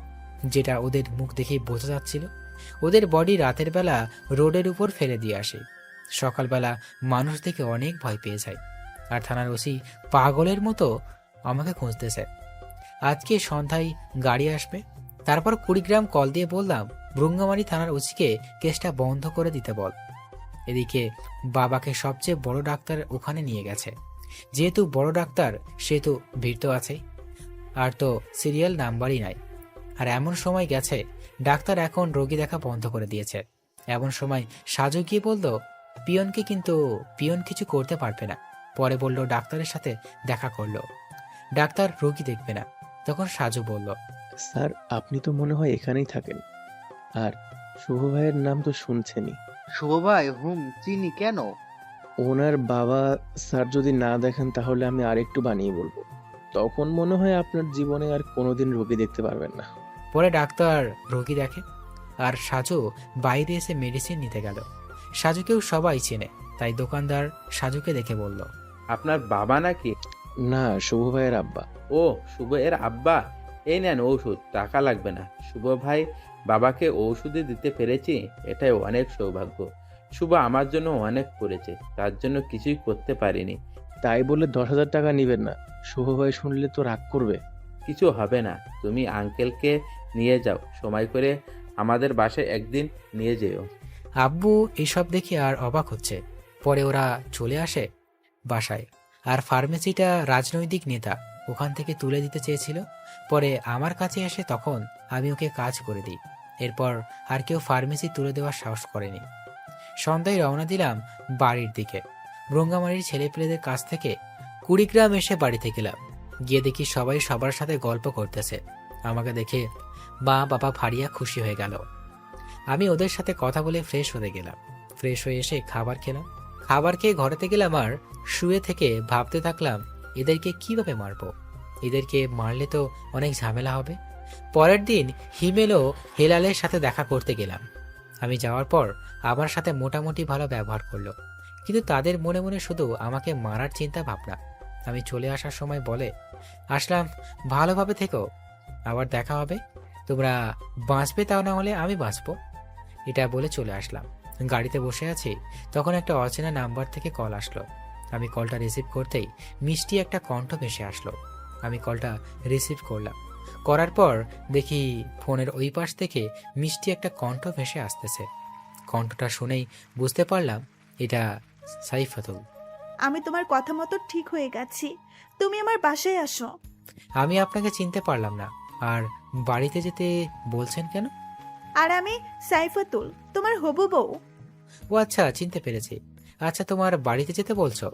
[SPEAKER 2] যেটা ওদের মুখ দেখেই বোঝা যাচ্ছিল। ওদের বডি রাতের বেলা রোডের উপর ফেলে দিয়ে আসে। সকালবেলা মানুষ দেখে অনেক ভয় পেয়ে যায়। আর থানার ওসি পাগলের মতো আমাকে খুঁজতেছে। আজকে সন্ধ্যায় গাড়ি আসবে। তারপর 20 গ্রাম কল দিয়ে বললাম, ভ্রুঙ্গামারি থানার ওসিকে কেসটা বন্ধ করে দিতে বল। এদিকে বাবাকে সবচেয়ে বড় ডাক্তার ওখানে নিয়ে গেছে। যেহেতু বড় ডাক্তার, সেহেতু ভিড় তো আছেই, আর তো সিরিয়াল নাম্বারই নাই। আর এমন সময় গেছে, ডাক্তার এখন রোগী দেখা বন্ধ করে দিয়েছে। এমন সময় সাজু গিয়ে বলল, পিয়ন কিছু করতে পারবে না। পরে বলল ডাক্তারের সাথে দেখা করলো, ডাক্তার রোগী দেখবে না। তখন সাজু বলল,
[SPEAKER 8] স্যার, আপনি তো মনে হয় এখানেই থাকেন, আর শুভ ভাইয়ের নাম তো শুনছেনই।
[SPEAKER 9] শুভ ভাই, চিনি কেন?
[SPEAKER 8] ওনার বাবা স্যার যদি না দেখেন তাহলে আমি আরেকটু বানিয়ে বলবো, তখন মনে হয় আপনার জীবনে আর কোনোদিন রোগী দেখতে পারবেন না।
[SPEAKER 2] পরে ডাক্তার রোগী দেখে, আর সাজু বাইরে এসে মেডিসিন নিতে গেল। সাজুকেও সবাই চেনে, তাই দোকানদার সাজুকে দেখে বলল,
[SPEAKER 4] আপনার বাবা নাকি?
[SPEAKER 8] না, শুভ ভাইয়ের আব্বা।
[SPEAKER 4] ও, শুভ এর আব্বা। এই নেন ঔষধ, টাকা লাগবে না। শুভ ভাই বাবাকে ঔষধই দিতে পেরেছি, এটাই অনেক সৌভাগ্য। শুভ আমার জন্য অনেক করেছে, তার জন্য কিছুই করতে পারিনি।
[SPEAKER 8] তাই বলে 10,000 টাকা নিবেন না, শুভ ভাই শুনলে তো রাগ করবে।
[SPEAKER 4] কিছু হবে না, তুমি আঙ্কেলকে নিয়ে যাও, সময় করে আমাদের বাসায় একদিন নিয়ে যেও।
[SPEAKER 2] আব্বু এসব দেখে আর অবাক হচ্ছে। পরে ওরা চলে আসে বাসায়। আর ফার্মেসিটা রাজনৈতিক নেতা ওখান থেকে তুলে দিতে চেয়েছিল। পরে আমার কাছে এসে তখন আমি ওকে কাজ করে দিই। এরপর আর কেউ ফার্মেসি তুলে দেওয়ার সাহস করেনি। সন্ধ্যায় রওনা দিলাম বাড়ির দিকে। ভ্রুঙ্গামারির ছেলেপেলেদের কাছ থেকে 20 গ্রাম এসে বাড়িতে গেলাম। গিয়ে দেখি সবাই সবার সাথে গল্প করতেছে। আমাকে দেখে মা বাবা ফারিয়া খুশি হয়ে গেল। আমি ওদের সাথে কথা বলে ফ্রেশ হতে গেলাম। ফ্রেশ হয়ে এসে খাবার খেলাম। খাবার খেয়ে ঘরেতে গেলাম, আর শুয়ে থেকে ভাবতে থাকলাম এদেরকে কিভাবে মারবো। এদেরকে মারলে তো অনেক ঝামেলা হবে। পরের দিন হিমেল ও হেলালের সাথে দেখা করতে গেলাম। আমি যাওয়ার পর আমার সাথে মোটামুটি ভালো ব্যবহার করলো, কিন্তু তাদের মনে মনে শুধু আমাকে মারার চিন্তা ভাবনা। আমি চলে আসার সময় বলে, আসলাম, ভালোভাবে থেকো, আবার দেখা হবে, তোমরা বাঁচবে, তাও না হলে আমি বাঁচবো। এটা বলে চলে আসলাম। গাড়িতে বসে আছি, তখন একটা অচেনা নাম্বার থেকে কল আসলো। আমি কলটা রিসিভ করতেই মিষ্টি একটা কণ্ঠ ভেসে আসলো। আমি কলটা রিসিভ করলাম। করার পর দেখি ফোনের ওই পাশ থেকে মিষ্টি একটা কণ্ঠ ভেসে আসতেছে। কণ্ঠটা শুনেই বুঝতে পারলাম এটা সাইফাতুল।
[SPEAKER 1] আমি তোমার কথা মতো ঠিক হয়ে গেছি, তুমি আমার বাসায় আসো।
[SPEAKER 2] আমি আপনাকে চিনতে পারলাম না, আর বাড়িতে যেতে বলছেন কেন?
[SPEAKER 1] আর আমি সাইফাতুল, তোমার হবু বউ।
[SPEAKER 2] ও আচ্ছা, চিনতে পেরেছি। আচ্ছা, তোমার বাড়িতে যেতে বলছো?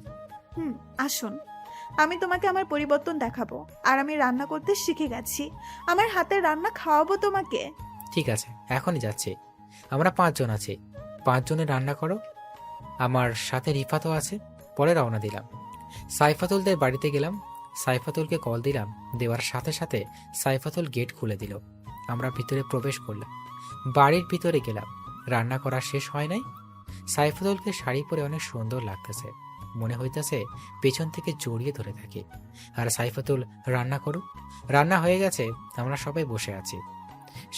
[SPEAKER 1] আসুন, আমি তোমাকে আমার পরিবর্তন দেখাবো। আর আমি রান্না করতে শিখে গেছি, আমার হাতের রান্না খাওয়াবো তোমাকে।
[SPEAKER 2] ঠিক আছে, এখনই যাচ্ছি। আমরা 5 জন আছি, 5 জনের রান্না করো। আমার সাথে রিফাতও আছে। পরে রওনা দিলাম। সাইফাতুলদের বাড়িতে গেলাম। সাইফাতুলকে কল দিলাম, দেওয়ার সাথে সাথে সাইফাতুল গেট খুলে দিল। আমরা ভিতরে প্রবেশ করলাম। বাড়ির ভিতরে গেলাম। রান্না করা শেষ হয় নাই। সাইফাতুলকে শাড়ি পরে অনেক সুন্দর লাগতেছে, মনে হইতেছে পেছন থেকে জড়িয়ে ধরে থাকি। আর সাইফাতুল রান্না করুক। রান্না হয়ে গেছে, আমরা সবাই বসে আছি।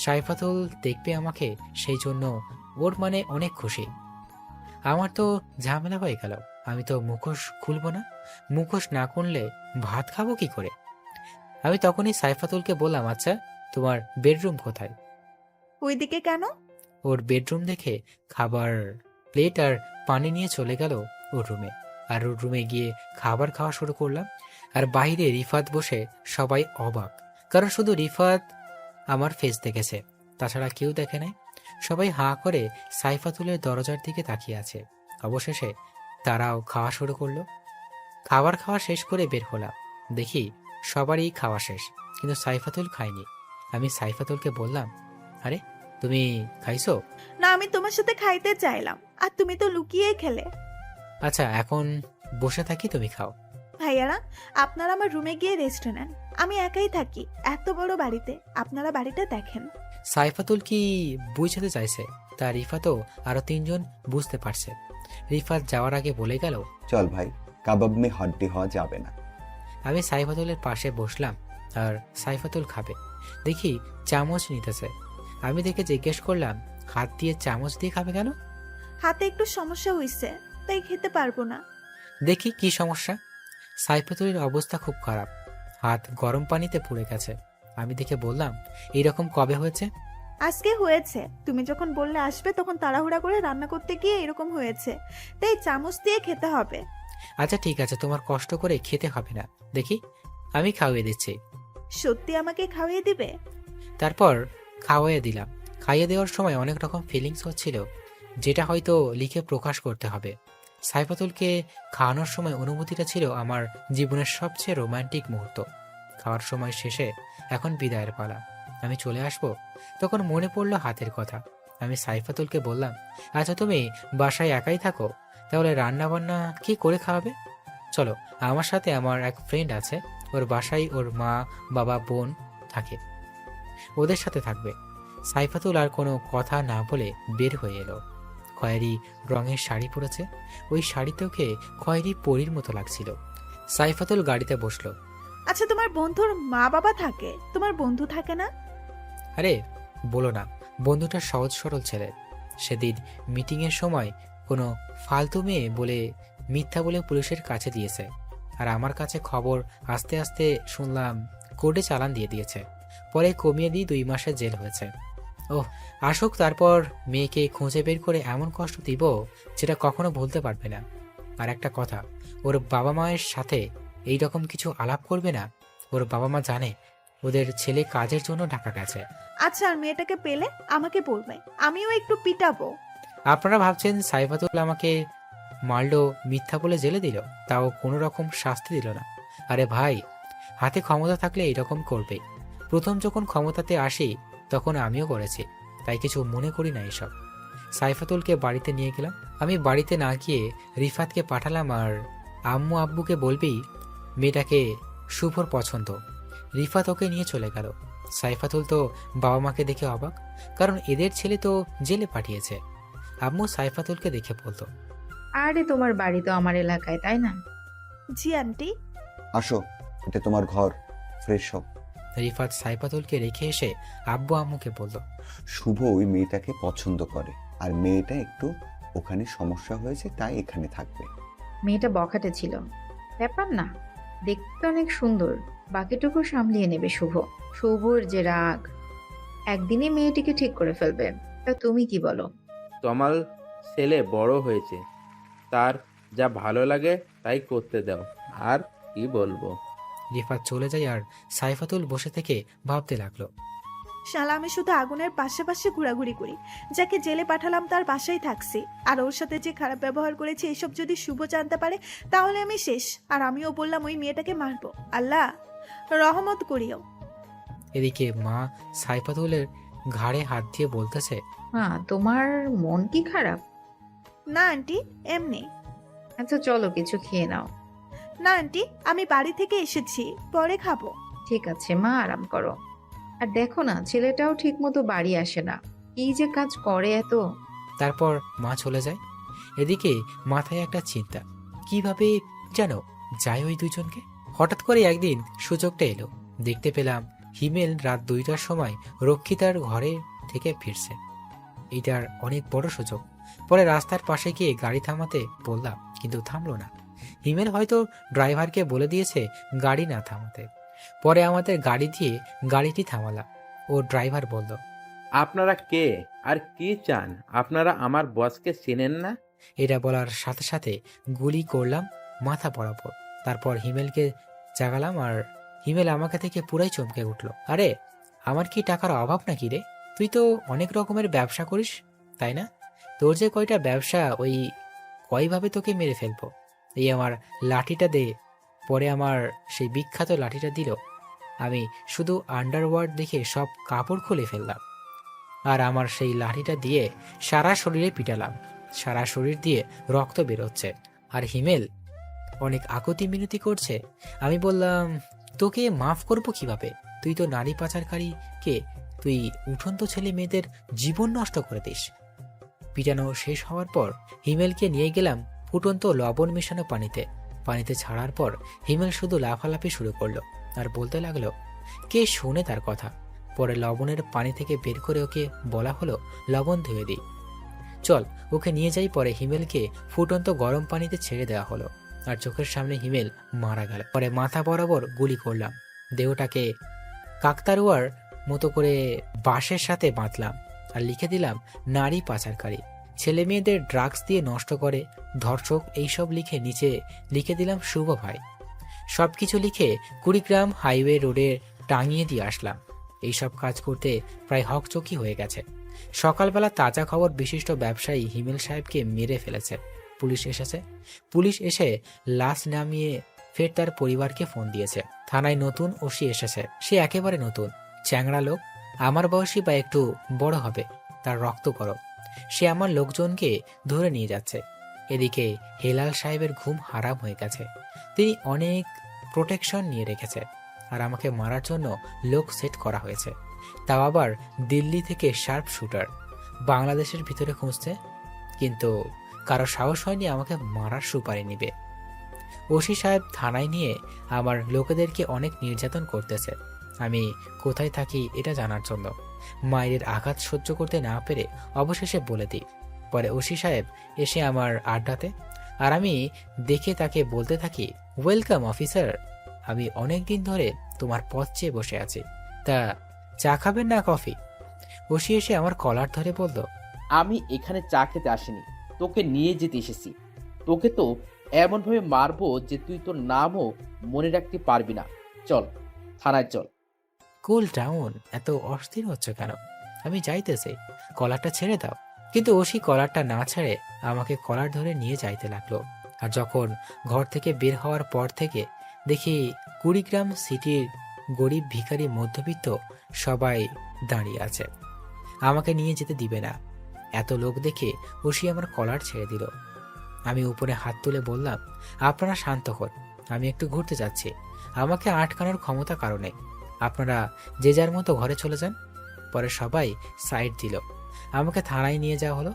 [SPEAKER 2] সাইফাতুল দেখবে আমাকে, সেই জন্য ওর মানে অনেক খুশি। আমার তো ঝামেলা হয়ে গেল, আমি তো মুখোশ খুলবো না। মুখোশ না খুললে ভাত খাবো কি করে? আমি তখনই সাইফাতুলকে বললাম, আচ্ছা, তোমার বেডরুম কোথায়?
[SPEAKER 1] ওইদিকে কেন?
[SPEAKER 2] ওর বেডরুম দেখে খাবার প্লেট আর পানি নিয়ে চলে গেল ওর রুমে। আর ওর রুমে গিয়ে খাবার খাওয়া শুরু করলাম। আর বাইরে রিফাত বসে, সবাই অবাক, কারণ শুধু রিফাত আমার ফেস দেখেছে, তাছাড়া কেউ দেখে নাই। সবাই হাঁ করে সাইফাতুলের দরজার দিকে তাকিয়ে আছে। অবশেষে তারাও খাওয়া শুরু করলো। খাবার খাওয়া শেষ করে বের হলাম, দেখি সবারই খাওয়া শেষ, কিন্তু সাইফাতুল খায়নি। আমি সাইফাতুলকে বললাম, আরে তুমি খাইছো?
[SPEAKER 1] না, আমি তোমার সাথে খাইতে চাইলাম, আর তুমি তো লুকিয়ে খেলে।
[SPEAKER 2] আচ্ছা, এখন বসে থাকি, তুমি খাও।
[SPEAKER 1] ভাইয়ারা, আপনারা আমার রুমে গিয়ে রেস্ট নেন, আমি একাই থাকি এত বড় বাড়িতে, আপনারা বাড়িটা দেখেন।
[SPEAKER 2] সাইফাতুল কি বুঝতে চাইছে, তা রিফাতও আরো 3 জন বুঝতে পারছে। রিফাত যাওয়ার আগে বলে গেল,
[SPEAKER 3] চল ভাই, কাবাব মে হাড্ডি হওয়া যাবে না।
[SPEAKER 2] আমি সাইফাতুলের পাশে বসলাম, আর সাইফাতুল খাবে। দেখি চামচ নিতেছে। আমি দেখে জিজ্ঞেস করলাম, হাত দিয়ে চামচ দিয়ে খাবে কেন?
[SPEAKER 1] হাতে একটু সমস্যা হয়েছে, তাই খেতে পারবো না।
[SPEAKER 2] দেখি কি সমস্যা। সাইফাতুলের অবস্থা খুব খারাপ, হাত গরম পানিতে পুড়ে গেছে। আমি দেখে বললাম, এইরকম কবে হয়েছে?
[SPEAKER 1] আজকে হয়েছে, তুমি যখন বললে আসবে তখন তাড়াহুড়া করে রান্না করতে গিয়ে এরকম হয়েছে, তাই চামচ দিয়ে খেতে হবে।
[SPEAKER 2] আচ্ছা ঠিক আছে, তোমার কষ্ট করে খেতে হবে না, দেখি আমি খাওয়িয়ে দিচ্ছি।
[SPEAKER 1] সত্যি আমাকে খাওয়িয়ে দিবে?
[SPEAKER 2] তারপর খাওয়াইয়ে দিলাম। খাইয়ে দেওয়ার সময় অনেক রকম ফিলিংস হচ্ছিল, যেটা হয়তো লিখে প্রকাশ করতে হবে। সাইফাতুলকে খাওয়ানোর সময় অনুভূতিটা ছিল আমার জীবনের সবচেয়ে রোমান্টিক মুহূর্ত। খাওয়ার সময় শেষে এখন বিদায়ের পালা, আমি চলে আসব। তখন মনে পড়লো হাতের কথা। আমি সাইফাতুলকে বললাম, আচ্ছা তুমি বাসায় একাই থাকো, তাহলে রান্না বান্না কি করে খাওয়াবে? চলো আমার সাথে, আমার এক ফ্রেন্ড আছে, ওর বাসায় ওর মা বাবা বোন থাকে, ওদের সাথে থাকবে। সাইফাতুল আর কোনো কথা না বলে বের হয়ে এলো। খয়েরি রঙের শাড়ি পরেছে, ওই শাড়িতে ওকে খয়েরি পরীর মতো লাগছিল। সাইফাতুল গাড়িতে বসলো।
[SPEAKER 1] আচ্ছা, তোমার বন্ধুর মা বাবা থাকে, তোমার বন্ধু থাকে না?
[SPEAKER 2] আরে বলো না, বন্ধুটা সহজ সরল ছেলে। সেদিন মিটিংয়ের সময় কোনো ফালতু মেয়ে বলে মিথ্যা বলে পুলিশের কাছে দিয়েছে, আর আমার কাছে খবর আস্তে আস্তে শুনলাম কোর্টে চালান দিয়ে দিয়েছে। পরে কমিয়ে দিয়ে 2 মাসের জেল হয়েছে। ওহ, আসুক, তারপর মেয়েকে খুঁজে বের করে এমন কষ্ট দিব যেটা কখনো ভুলতে পারবে না। আর একটা কথা, ওর বাবা মায়ের সাথে এই রকম কিছু আলাপ করবে না। ওর বাবা মা জানে ওদের ছেলে কাজের জন্য ঢাকা গেছে।
[SPEAKER 1] আচ্ছা, আর মেয়েটাকে পেলে আমাকে বলবে, আমিও একটু পিটাবো।
[SPEAKER 2] আপনারা ভাবছেন সাইফাতুল আমাকে মারলো, মিথ্যা বলে জেলে দিল, তাও কোনো রকম শাস্তি দিল না? আরে ভাই, হাতে ক্ষমতা থাকলে এইরকম করবে। প্রথম যখন ক্ষমতাতে আসি তখন আমিও করেছি, তাই কিছু মনে করি না এসব। সাইফাতুলকে বাড়িতে নিয়ে গেলাম। আমি বাড়িতে না গিয়ে রিফাতকে পাঠালাম, আর আম্মু আব্বুকে বলবি মেয়েটাকে শুভর পছন্দ। রিফাত ওকে নিয়ে চলে গেল। সাইফাতুল তো বাবা মাকে দেখে অবাক, কারণ এদের ছেলে তো জেলে পাঠিয়েছে। আম্মু সাইফাতুলকে দেখে বলতো,
[SPEAKER 6] আরে তোমার বাড়ি তো আমার এলাকায়, তাই না?
[SPEAKER 1] জি আন্টি।
[SPEAKER 3] আসো, এটা তোমার ঘর, ফ্রেশ হও।
[SPEAKER 2] রিফাত সাইফাতুলকে রেখে এসে আব্বু আম্মুকে বলল,
[SPEAKER 3] শুভ ওই মেয়েটাকে পছন্দ করে, আর মেয়েটা একটু ওখানে সমস্যা হয়েছে, তাই এখানে থাকবে।
[SPEAKER 6] মেয়েটা বখাটে ছিল, ব্যাপার না, দেখতে অনেক সুন্দর, বাকিটুকু সামলিয়ে নেবে শুভ। শুভর যে রাগ, একদিনে মেয়েটিকে ঠিক করে ফেলবে। তা তুমি কি বলো?
[SPEAKER 4] তমাল ছেলে বড় হয়েছে, তার যা ভালো লাগে তাই করতে দাও, আর কি বলবো।
[SPEAKER 2] রিফাত চলে যায় আর সাইফাতুল বসে থেকে ভাবতে লাগলো,
[SPEAKER 1] শালা আমি শুধু আগুনের পাশে পাশে ঘোরাঘুরি করি, যাকে জেলে পাঠালাম তার বাসায় থাকছি, আর ওর সাথে যে খারাপ ব্যবহার করেছে এসব যদি শুভ জানতে পারে তাহলে আমি শেষ। আর আমিও বললাম ওই মেয়েটাকে মারবো, আল্লাহ রহমত করিও।
[SPEAKER 2] এদিকে মা সাইফাতুলের ঘাড়ে হাত দিয়ে বলতেছে,
[SPEAKER 6] হ্যাঁ, তোমার মন কি খারাপ?
[SPEAKER 1] না আন্টি, এমনি।
[SPEAKER 6] আচ্ছা চলো কিছু খেয়ে নাও।
[SPEAKER 1] না আন্টি, আমি বাড়ি থেকে এসেছি, পরে খাবো।
[SPEAKER 6] ঠিক আছে মা, আরাম করো। আর দেখো না, ছেলেটাও ঠিক মতো বাড়ি আসে না, কি যে কাজ করে এত।
[SPEAKER 2] তারপর মা চলে যায়। এদিকে মাথায় একটা চিন্তা, কিভাবে যেন যায় ওই দুজনকে। হঠাৎ করে একদিন সুযোগটা এলো, দেখতে পেলাম হিমেল রাত 2টার সময় রক্ষিতার ঘরে থেকে ফিরছে। এইটার অনেক বড় সুযোগ। পরে রাস্তার পাশে গিয়ে গাড়ি থামাতে বললাম, কিন্তু থামলো না। হিমেল হয়তো ড্রাইভারকে বলে দিয়েছে গাড়ি না থামাতে। পরে আমাদের গাড়ি দিয়ে গাড়িটি থামালাম। ও ড্রাইভার বলল,
[SPEAKER 4] আপনারা কে আর কি চান? আপনারা আমার বসকে চেনেন না?
[SPEAKER 2] এটা বলার সাথে সাথে গুলি করলাম মাথা বরাবর। তারপর হিমেলকে জাগালাম, আর হিমেল আমাকে থেকে পুরাই চমকে উঠল। আরে, আমার কি টাকার অভাব নাকি রে? তুই তো অনেক রকমের ব্যবসা করিস, তাই না? তোর যে কয়টা ব্যবসা, ওই কয়ভাবে তোকে মেরে ফেলবো। এই আমার লাঠিটা দে। পরে আমার সেই বিখ্যাত লাঠিটা দিল। আমি শুধু আন্ডারওয়ার্ড দেখে সব কাপড় খুলে ফেললাম, আর আমার সেই লাঠিটা দিয়ে সারা শরীরে পিটালাম। সারা শরীর দিয়ে রক্ত বেরোচ্ছে, আর হিমেল অনেক আকুতি মিনতি করছে। আমি বললাম, তোকে মাফ করবো কিভাবে? তুই তো নারী পাচারকারীকে, তুই উঠন্ত ছেলে মেয়েদের জীবন নষ্ট করে দিস। পিটানো শেষ হওয়ার পর হিমেলকে নিয়ে গেলাম ফুটন্ত লবণ মেশানো পানিতে। পানিতে ছাড়ার পর হিমেল শুধু লাফালাফি শুরু করলো আর বলতে লাগলো, কে শোনে তার কথা। পরে লবণের পানি থেকে বের করে ওকে বলা হলো লবণ ধুয়ে দিই, চল ওকে নিয়ে যাই। পরে হিমেলকে ফুটন্ত গরম পানিতে ছেড়ে দেওয়া হলো, আর চোখের সামনে হিমেল মারা গেল। পরে মাথা বরাবর গুলি করলাম, দেহটাকে কাকতারুয়ার মতো করে বাঁশের সাথে বাঁধলাম, আর লিখে দিলাম নারী পাচারকারী, ছেলে মেয়েদের ড্রাগস দিয়ে নষ্ট করে, ধর্ষক, এইসব লিখে নিচে লিখে দিলাম শুভ ভাই। সবকিছু লিখে কুড়িগ্রাম হাইওয়ে রোডে টাঙিয়ে দিয়ে আসলাম। এইসব কাজ করতে প্রায় হকচকি হয়ে গেছে। সকালবেলা তাজা খবর, বিশিষ্ট ব্যবসায়ী হিমেল সাহেবকে মেরে ফেলেছে। পুলিশ এসেছে। পুলিশ এসে লাশ নামিয়ে ফের তার পরিবারকে ফোন দিয়েছে। থানায় নতুন ওসি এসেছে। সে একেবারে নতুন, চ্যাংড়া লোক, আমার বয়সী বা একটু বড় হবে। তার রক্ত গরম। সে আমার লোকজনকে ধরে নিয়ে যাচ্ছে। এদিকে হেলাল সাহেবের ঘুম হারাম হয়ে গেছে। তিনি অনেক প্রোটেকশন নিয়ে রেখেছে, আর আমাকে মারার জন্য লোক সেট করা হয়েছে। তাও আবার দিল্লি থেকে শার্প শুটার, বাংলাদেশের ভিতরে খুঁজছে, কিন্তু কারো সাহস হয়নি আমাকে মারার সুপারি নিবে। ওসি সাহেব থানায় নিয়ে আমার লোকেদেরকে অনেক নির্যাতন করতেছে। আমি কোথায় থাকি এটা জানার জন্য। মায়ের আঘাত সহ্য করতে না পেরে অবশেষে বলে দিই। পরে ওসি সাহেব এসে আমার আড্ডাতে, আর আমি দেখে তাকে বলতে থাকি, ওয়েলকাম অফিসার, আমি অনেক দিন ধরে তোমার পথ চেয়ে বসে আছি, তা চা খাবেন না কফি? ওসি এসে আমার কলার ধরে বলল,
[SPEAKER 7] আমি এখানে চা খেতে আসিনি, তোকে নিয়ে যেতে এসেছি। তোকে তো এমনভাবে মারবো যে তুই তোর নামও মনে রাখতে পারবি না। চল থানায় চল।
[SPEAKER 2] কুল ডাউন, এত অস্থির হচ্ছে কেন? আমি যাইতেছি, কলারটা ছেড়ে দাও। কিন্তু ওসি কলারটা না ছেড়ে আমাকে কলার ধরে নিয়ে যাইতে লাগলো। আর যখন ঘর থেকে বের হওয়ার পর থেকে দেখি কুড়িগ্রাম সিটির গরিব ভিখারি মধ্যবিত্ত সবাই দাঁড়িয়ে আছে, আমাকে নিয়ে যেতে দিবে না। এত লোক দেখে ওসি আমার কলার ছেড়ে দিল। আমি উপরে হাত তুলে বললাম, আপনারা শান্ত হন, আমি একটু ঘুরতে যাচ্ছি, আমাকে আটকানোর ক্ষমতা কারণে। আপনারা যে যার মতো ঘরে চলে যান। পরে সবাই সাইড দিল, আমাকে থানায় নিয়ে যাওয়া হলো।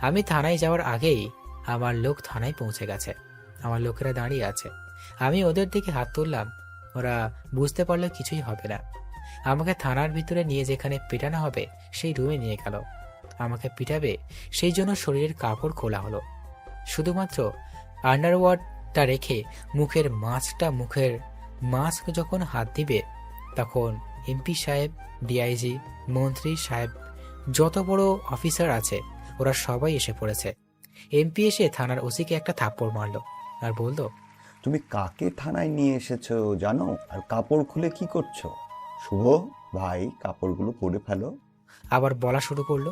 [SPEAKER 2] আমি থানায় যাওয়ার আগেই আমার লোক থানায় পৌঁছে গেছে, আমার লোকেরা দাঁড়িয়ে আছে। আমি ওদের দিকে হাত তুললাম, ওরা বুঝতে পারলে কিছুই হবে না। আমাকে থানার ভিতরে নিয়ে যেখানে পেটানো হবে সেই রুমে নিয়ে গেল। আমাকে পিটাবে সেই জন্য শরীরের কাপড় খোলা হলো, শুধুমাত্র আন্ডারওয়ার্ডটা রেখে মুখের মাস্ক যখন হাত দিবে তখন এমপি সাহেব, ডিআইজি, মন্ত্রী সাহেব, যত বড় অফিসার আছে ওরা সবাই এসে পড়েছে। এমপি এসে থানার ওসিকে একটা থাপ্পড় মারলো আর বলল,
[SPEAKER 3] তুমি কাকে থানায় নিয়ে এসেছো জানো? আর কাপড় খুলে কি করছো? শুভ ভাই, কাপড়গুলো পরে ফেলো।
[SPEAKER 2] আবার বলা শুরু করলো,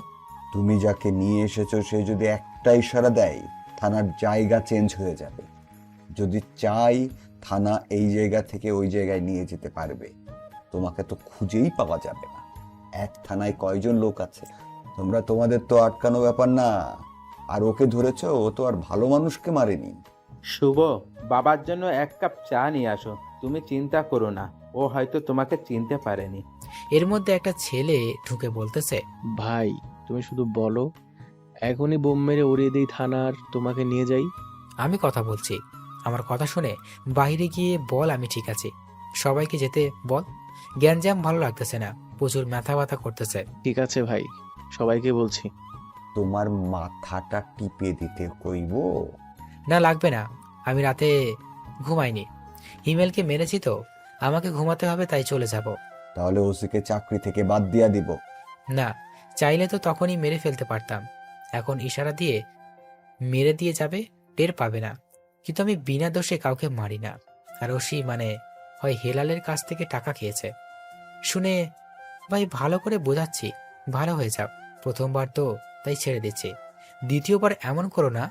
[SPEAKER 3] তুমি যাকে নিয়ে এসেছো সে যদি একটা ইশারা দেয় থানার জায়গা চেঞ্জ হয়ে যাবে। যদি চাই থানা এই জায়গা থেকে ওই জায়গায় নিয়ে যেতে পারবে, তোমাকে তো খুঁজেই পাওয়া যাবে না। এক থানায় কয়জন লোক আছে? তোমাদের তো আটকানো ব্যাপার না। আর ওকে ধরেছো, ও তো আর ভালো মানুষকে মারেনি।
[SPEAKER 4] শুভ, বাবার জন্য 1 কাপ চা নিয়ে আসো। তুমি চিন্তা করো না, ও হয়তো তোমাকে চিনতে পারেনি।
[SPEAKER 2] এর মধ্যে একটা ছেলে ঢুকে বলতেছে,
[SPEAKER 8] ভাই তুমি শুধু বলো, এখনই বোম মেরে উড়িয়ে দিই থানার, তোমাকে নিয়ে যাই।
[SPEAKER 2] আমি কথা বলছি, আমার কথা শুনে বাইরে গিয়ে বল আমি ঠিক আছি, সবাইকে যেতে বল। জ্ঞানজাম ভালো লাগতেছে না, প্রচুর মাথা ব্যথা করতেছে।
[SPEAKER 8] ঠিক আছে ভাই, সবাইকে বলছি।
[SPEAKER 3] তোমার মাথাটা টিপে দিতে কইব?
[SPEAKER 2] না লাগবে না, আমি রাতে ঘুমাইনি, হিমেলকে মেরেছি তো, আমাকে ঘুমাতে হবে তাই চলে যাব।
[SPEAKER 3] তাহলে ওসিকে চাকরি থেকে বাদ দিয়া দিব।
[SPEAKER 2] না, চাইলে তো তখনই মেরে ফেলতে পারতাম, এখন ইশারা দিয়ে মেরে দিয়ে যাবে, টের পাবে না। কিন্তু আমি বিনা দোষে কাউকে মারি না। আর ওসি মানে হয় হেলালের কাছ থেকে টাকা খেয়েছে। শুনে ভাই ভালো করে বোঝাচ্ছি, ভালো হয়ে যাও। প্রথমবার তো তাই ছেড়ে দিচ্ছি, দ্বিতীয়বার এমন করো না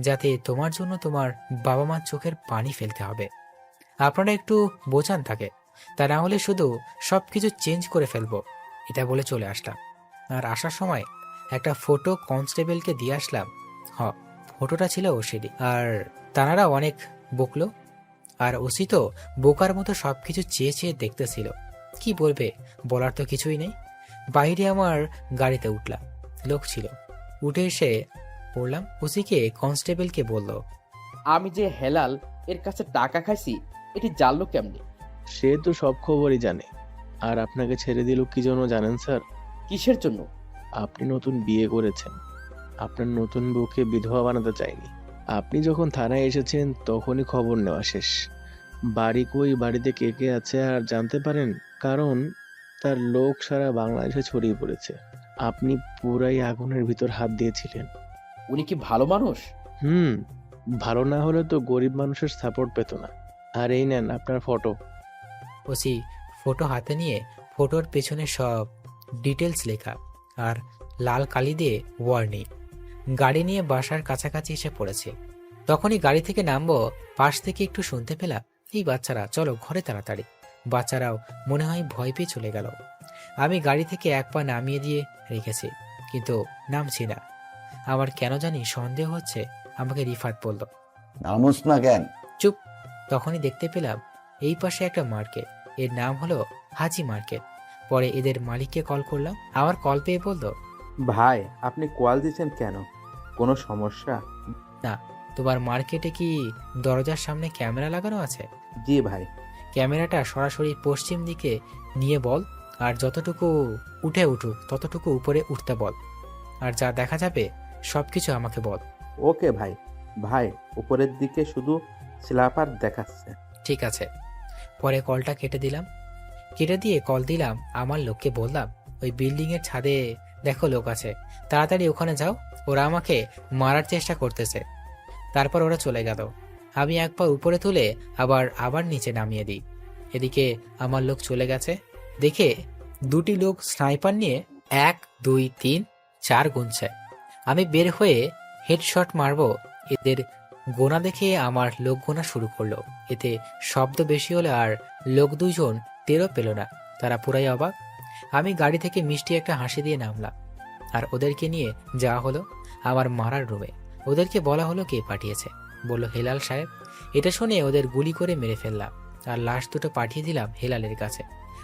[SPEAKER 2] যাতে তোমার জন্য তোমার বাবা মার চোখের পানি ফেলতে হবে। আপনারা একটু বোঝান থাকে, তা না হলে শুধু সবকিছু চেঞ্জ করে ফেলবো। এটা বলে চলে আসলাম। আর আসার সময় একটা ফটো কনস্টেবলকে দিয়ে আসলাম। ফটোটা ছিল ওসিডি, আর তানারা অনেক বকলো। আর ওসি তো বোকার মতো সবকিছু চেয়ে চেয়ে দেখতেছিল। কি বলবে, বলার তো কিছুই নেই। বাইরে আমার গাড়িতে উঠলাম, লোক ছিল। উঠে এসে পড়লাম, ওসিকে কনস্টেবলকে বলল,
[SPEAKER 10] আমি যে হেলাল এর কাছে টাকা খাইছি, এটি জানলো কেমনে?
[SPEAKER 8] সে তো সব খবরই জানে। আর আপনাকে ছেড়ে দিল কি জন্য জানেন স্যার?
[SPEAKER 10] কিসের জন্য?
[SPEAKER 8] আপনি নতুন বিয়ে করেছেন, আপনার নতুন বউকে বিধবা বানাতে চাইনি। আপনি যখন থানায় এসেছেন তখনই খবর নেওয়া শেষ। বাড়ি কই, বাড়িতে কে কে আছে আর জানতে পারেন, কারণ তার লোক সারা বাংলাদেশে ছড়িয়ে পড়েছে। আপনি পুরাই আগুনের ভিতর হাত দিয়েছিলেন।
[SPEAKER 10] উনি কি ভালো মানুষ?
[SPEAKER 8] ভালো না হলে তো গরিব মানুষের সাপোর্ট পেত না। আর এই নেন আপনার ফটো।
[SPEAKER 2] ওসি ফটো হাতে নিয়ে ফটোর পেছনে সব ডিটেলস লেখা আর লাল কালি দিয়ে ওয়ার্নিং। গাড়ি নিয়ে বাসার কাছাকাছি এসে পড়েছে। তখনই গাড়ি থেকে নামবো, পাশ থেকে একটু শুনতে পেলাম, এই বাচ্চারা চলো ঘরে তাড়াতাড়ি। বাচ্চারাও মনে হয় ভয় পেয়ে চলে গেল। আমি গাড়ি থেকে 1 পা নামিয়ে দিয়ে রেখেছি, কিন্তু নামছি না। আমার কেন জানি সন্দেহ হচ্ছে। আমাকে রিফাত বলল,
[SPEAKER 3] নামোস না কেন?
[SPEAKER 2] চুপ। তখনই দেখতে পেলাম এই পাশে একটা মার্কেট, এর নাম হলো হাজি মার্কেট। পরে এদের মালিককে কল করলাম, আমার কল পেয়ে বলল,
[SPEAKER 4] ভাই, আপনি কল দিয়েছেন কেন? কোনো সমস্যা?
[SPEAKER 2] না, তোমার মার্কেটে কি দরজার সামনে ক্যামেরা লাগানো আছে?
[SPEAKER 4] জি ভাই।
[SPEAKER 2] ক্যামেরাটা সরাসরি পশ্চিম দিকে নিয়ে বল, আর যতটুকু উঠে উঠুক ততটুকু উপরে উঠতে বল। আর যা দেখা যাবে সবকিছু আমাকে বল।
[SPEAKER 4] ওকে ভাই। ভাই, উপরের দিকে শুধু স্ল্যাপার দেখাচ্ছে।
[SPEAKER 2] ঠিক আছে। পরে কলটা কেটে দিলাম। কেটে দিয়ে কল দিলাম আমার লোককে, বললাম, ওই বিল্ডিং এর ছাদে দেখো লোক আছে, তাড়াতাড়ি ওখানে যাও, ওরা আমাকে মারার চেষ্টা করতেছে। তারপর ওরা চলে গেল। আমি একবার উপরে তুলে আবার নিচে নামিয়ে দিই। এদিকে আমার লোক চলে গেছে দেখে 2টি লোক স্নাইপার নিয়ে 1 2 3 4 গুনছে। আমি বের হয়ে হেডশট মারবো, এদের গোনা দেখে আমার লোক গোনা শুরু করলো। এতে শব্দ বেশি হলো আর লোক 2 জন টেরও পেল না। তারা পুরাই অবাক। আমি গাড়ি থেকে মিষ্টি একটা হাসি দিয়ে নামলাম, আর ওদেরকে নিয়ে যাওয়া হলো আমার মারার রুমে। ওদেরকে বলা হলো কে পাঠিয়েছে, বলল হেলাল সাহেব। এটা শুনে ওদের গুলি করে মেরে ফেললাম, আর লাশ দুটো পাঠিয়ে দিলাম হেলালের কাছে।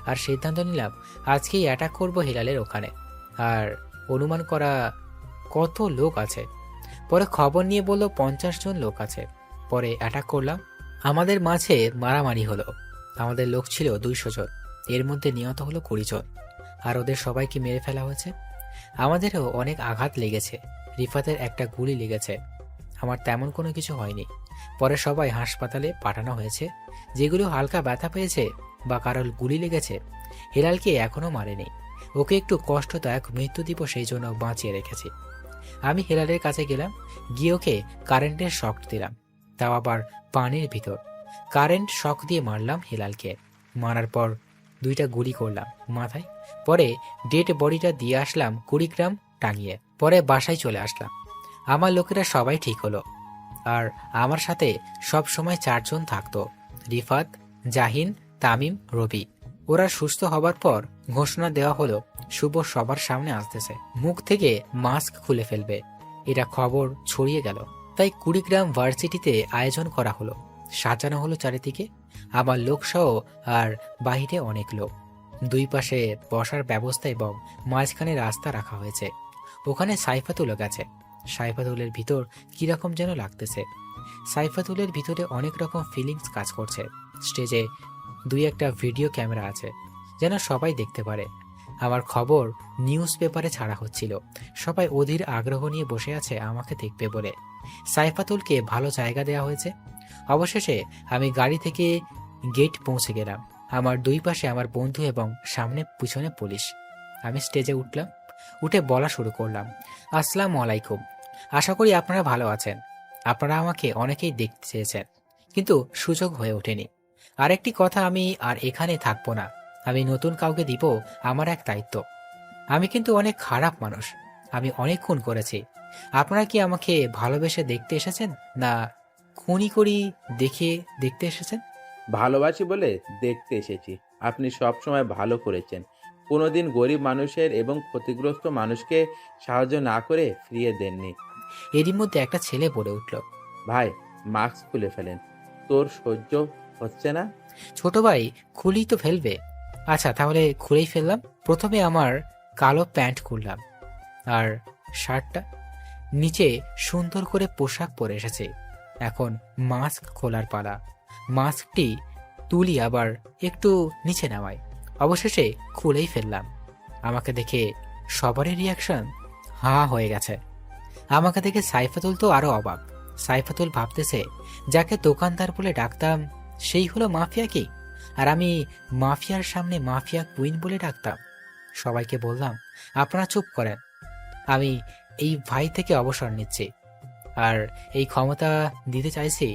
[SPEAKER 2] আর সিদ্ধান্ত নিলাম আজকেই অ্যাটাক করব হিলালের ওখানে। আর অনুমান করা কত লোক আছে। পরে খবর নিয়ে বলল 50 জন লোক আছে। পরে অ্যাটাক করলাম। আমাদের মাঝে মারামারি হলো। আমাদের লোক ছিল 200 জন, এর মধ্যে নিহত হলো 20 জন, আর ওদের সবাইকে মেরে ফেলা হয়েছে। আমাদেরও অনেক আঘাত লেগেছে। রিফাতের একটা গুলি লেগেছে, আমার তেমন কোনো কিছু হয়নি। পরে সবাই হাসপাতালে পাঠানো হয়েছে। যেগুলো হালকা ব্যথা পেয়েছে বা কারোর গুলি লেগেছে, হেলালকে এখনো মারেনি। ওকে একটু কষ্টদায়ক মৃত্যু দিব, সেই জন্য বাঁচিয়ে রেখেছি। আমি হেলালের কাছে গেলাম, গিয়ে ওকে কারেন্টের শক দিলাম, তাও আবার পানির ভিতর। কারেন্ট শক দিয়ে মারলাম হেলালকে। মারার পর 2টা গুলি করলাম মাথায়। পরে ডেড বডিটা দিয়ে আসলাম কুড়িগ্রাম টাঙিয়ে। পরে বাসায় চলে আসলাম। আমার লোকেরা সবাই ঠিক হলো। আর আমার সাথে সব সময় 4 জন থাকতো, রিফাত, জাহিন, তামিম, রবি। ওরা সুস্থ হবার পর ঘোষণা দেওয়া হলো শুভ সবার সামনে আসতেছে, মুখ থেকে মাস্ক খুলে ফেলবে। এটা খবর ছড়িয়ে গেল। তাই কুড়িগ্রাম ভার্সিটিতে আয়োজন করা হলো, সাজানো হলো চারিদিকে, আমার লোকসহ আর বাহিরে অনেক লোক। 2 পাশে বসার ব্যবস্থা এবং মাঝখানে রাস্তা রাখা হয়েছে। ওখানে সাইফাতুলও গেছে। সাইফাতুলের ভিতর কিরকম যেন লাগতেছে। সাইফাতুলের ভিতরে অনেক রকম ফিলিংস কাজ করছে। স্টেজে 2-1টা ভিডিও ক্যামেরা আছে, যেন সবাই দেখতে পারে। আমার খবর নিউজ পেপারে ছাড়া হচ্ছিল। সবাই অধীর আগ্রহ নিয়ে বসে আছে আমাকে দেখবে বলে। সাইফাতুলকে ভালো জায়গা দেওয়া হয়েছে। অবশেষে আমি গাড়ি থেকে গেট পৌঁছে গেলাম। আমার 2 পাশে আমার বন্ধু এবং সামনে পিছনে পুলিশ। আমি স্টেজে উঠলাম, উঠে বলা শুরু করলাম, আসসালামু আলাইকুম। আশা করি আপনারা ভালো আছেন। আপনারা আমাকে অনেকেই দেখতে চেয়েছেন, কিন্তু সুযোগ হয়ে ওঠেনি। আরেকটি কথা, আমি আর এখানে থাকবো না। আমি নতুন কাউকে দিব আমার এক দায়িত্ব। আমি কিন্তু অনেক খারাপ মানুষ, আমি অনেক খুন করেছি। আপনারা কি আমাকে ভালোবেসে দেখতে এসেছেন, না খুনি করি দেখতে এসেছেন?
[SPEAKER 4] ভালোবাসি বলে দেখতে এসেছি। আপনি সব সময় ভালো করেছেন, কোনোদিন গরিব মানুষের এবং ক্ষতিগ্রস্ত মানুষকে সাহায্য না করে ফিরিয়ে দেননি।
[SPEAKER 2] এরই মধ্যে একটা ছেলে বলে উঠল,
[SPEAKER 4] ভাই, মাস্ক খুলে ফেলেন, তোর সহ্য হচ্ছে না।
[SPEAKER 2] ছোট ভাই খুলেই তো ফেলবে। আচ্ছা, তাহলে খুলেই ফেললাম। প্রথমে আমার কালো প্যান্ট খুললাম, আর শার্টটা। নিচে সুন্দর করে পোশাক পরে এসেছে। এখন মাস্ক খোলার পালা। মাস্কটি তুলি, আবার একটু নিচে নামাই। অবশেষে খুলেই ফেললাম। আমাকে দেখে সবারই রিয়াকশন হা হয়ে গেছে। আমাকে দেখে সাইফাতুল তো আরো অবাক। সাইফাতুল ভাবতেছে, যাকে দোকানদার বলে ডাকতাম সেই হলো মাফিয়া কি, আর আমি মাফিয়ার সামনে মাফিয়া কুইন বলে ডাকতাম। সবাইকে বললাম, আপনারা চুপ করেন, আমি এই ভাই থেকে অবসর নিচ্ছি। আর এই ক্ষমতা দিতে চাইছি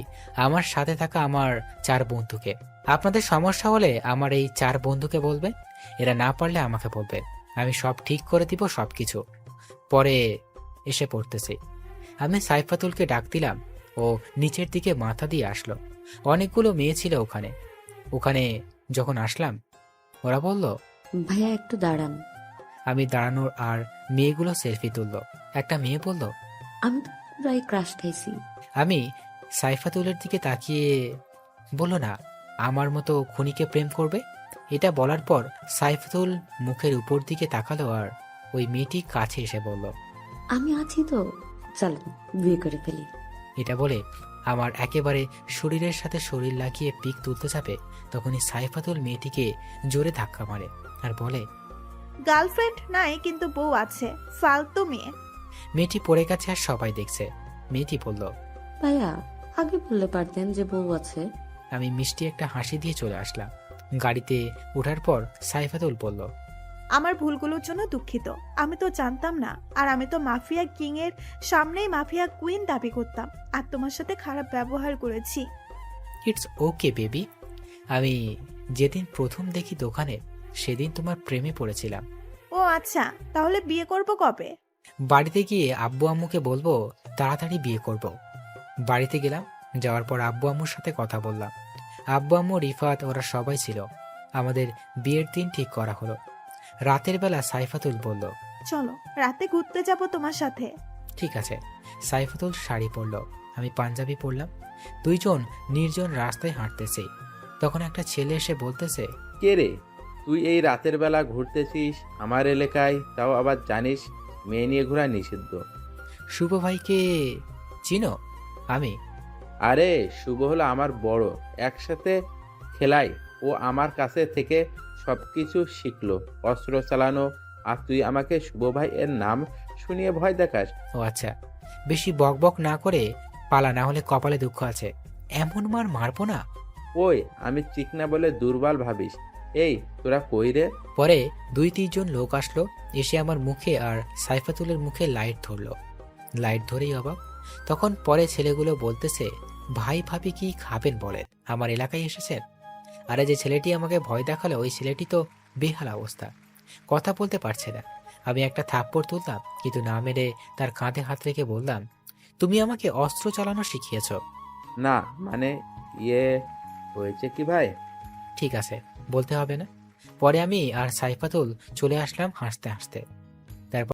[SPEAKER 2] আমার সাথে থাকা আমার 4 বন্ধুকে। আপনাদের সমস্যা হলে আমার এই 4 বন্ধুকে বলবেন, এরা না পারলে আমাকে বলবেন, আমি সব ঠিক করে দিব সবকিছু। পরে এসে পড়তেছি। আমি সাইফাতুলকে ডাক দিলাম, ও নিচের দিকে মাথা দিয়ে আসলো। অনেকগুলো মেয়ে ছিল ওখানে যখন আসলাম, ওরা বলল,
[SPEAKER 11] ভাইয়া একটু দাঁড়ান।
[SPEAKER 2] আমি দাঁড়ানোর আর মেয়েগুলো সেলফি তুললো। একটা মেয়ে বলল,
[SPEAKER 11] আমি তো পুরাই ক্রাশ খাইছি।
[SPEAKER 2] আমি সাইফাতুলের দিকে তাকিয়ে বলল, না, আমার মতো খুনিকে প্রেম করবে? এটা বলার পর সাইফাতুল মুখের উপর দিকে তাকালো, আর ওই মেয়েটি কাছে এসে বলল,
[SPEAKER 11] আমি আছি তো, চলেন বিয়ে করে ফেলি।
[SPEAKER 2] এটা বলে আমার একেবারে শরীরের সাথে শরীর লাগিয়ে পিক তুলতে যাবে, তখনই সাইফাতুল মেয়েটিকে জোরে ধাক্কা মারে আর বলে,
[SPEAKER 1] গার্লফ্রেন্ড নাই, কিন্তু বউ আছে, ফালতু মেয়ে।
[SPEAKER 2] মেয়েটি পড়ে গেছে আর সবাই দেখছে। মেয়েটি বলল,
[SPEAKER 11] ভাইয়া আগে বললে পারতেন যে বউ আছে।
[SPEAKER 2] আমি মিষ্টি একটা হাসি দিয়ে চলে আসলাম। গাড়িতে ওঠার পর সাইফাতুল বলল,
[SPEAKER 1] আমার ভুলগুলোর জন্য দুঃখিত। আমি তো জানতাম না, আর আমি তো মাফিয়া কিং এর সামনেই মাফিয়া কুইন দাবি করতাম, আর তোমার সাথে খারাপ ব্যবহার করেছি।
[SPEAKER 2] It's okay baby. আমি যেদিন প্রথম দেখি দোকানে, সেদিন তোমার প্রেমে পড়েছিলাম।
[SPEAKER 1] ও আচ্ছা, তাহলে বিয়ে করব কবে?
[SPEAKER 2] বাড়িতে গিয়ে আব্বু আম্মুকে বলবো তাড়াতাড়ি বিয়ে করব। বাড়িতে গেলাম, যাওয়ার পর আব্বু আম্মুর সাথে কথা বললাম। আব্বু আম্মু, রিফাত, ওরা সবাই ছিল। আমাদের বিয়ের দিন ঠিক করা হলো। রাতের বেলা সাইফাতুল বলল,
[SPEAKER 1] চলো রাতে ঘুরতে যাব তোমার সাথে।
[SPEAKER 2] ঠিক আছে। সাইফাতুল শাড়ি পরল, আমি পাঞ্জাবি পরলাম। 2 জন নির্জন রাস্তায় হাঁটতেছে। তখন একটা ছেলে এসে বলতেছে,
[SPEAKER 4] কে রে, তুই এই রাতের বেলা ঘুরতেছিস আমার এলাকায়, তাও আবার জানিস মেয়ে নিয়ে ঘোরা নিষিদ্ধ।
[SPEAKER 2] শুভ ভাইকে চিনো? আমি
[SPEAKER 4] আরে শুভ হলো আমার বড়, একসাথে খেলাই। ও আমার কাছে থেকে সবকিছু শিখলো, অস্ত্র চালানো। আর তুই আমাকে শুভ ভাই এর নাম শুনিয়ে ভয় দেখাস?
[SPEAKER 2] ও আচ্ছা, বেশি বকবক না করে পালা, না হলে কপালে দুঃখ আছে। এমন মার মারবো না।
[SPEAKER 4] ওই আমি চিকনা বলে দুর্বল ভাবিস? এই তোরা কই রে?
[SPEAKER 2] পরে 2-3 জন লোক আসলো, এসে আমার মুখে আর সাইফাতুলের মুখে লাইট ধরলো। লাইট ধরেই অবাক। তখন পরে ছেলেগুলো বলতেছে, ভাই ভাবি কি খাবেন বলেন, আমার এলাকায় এসেছেন। আরে যে ছেলেটি আমাকে ভয় দেখালো ওই ছেলেটি তো বেহাল অবস্থা, কথা বলতে পারছে না। আমি একটা থাপ্পড় তুললাম, কিন্তু না মেরে তার কাঁধে হাত রেখে বললাম, তুমি আমাকে অস্ত্র চালানো শিখিয়েছ।
[SPEAKER 4] না মানে ইয়ে হয়েছে কি ভাই?
[SPEAKER 2] ঠিক আছে, বলতে হবে না। পরে আমি আর সাইফাতুল চলে আসলাম হাসতে হাসতে।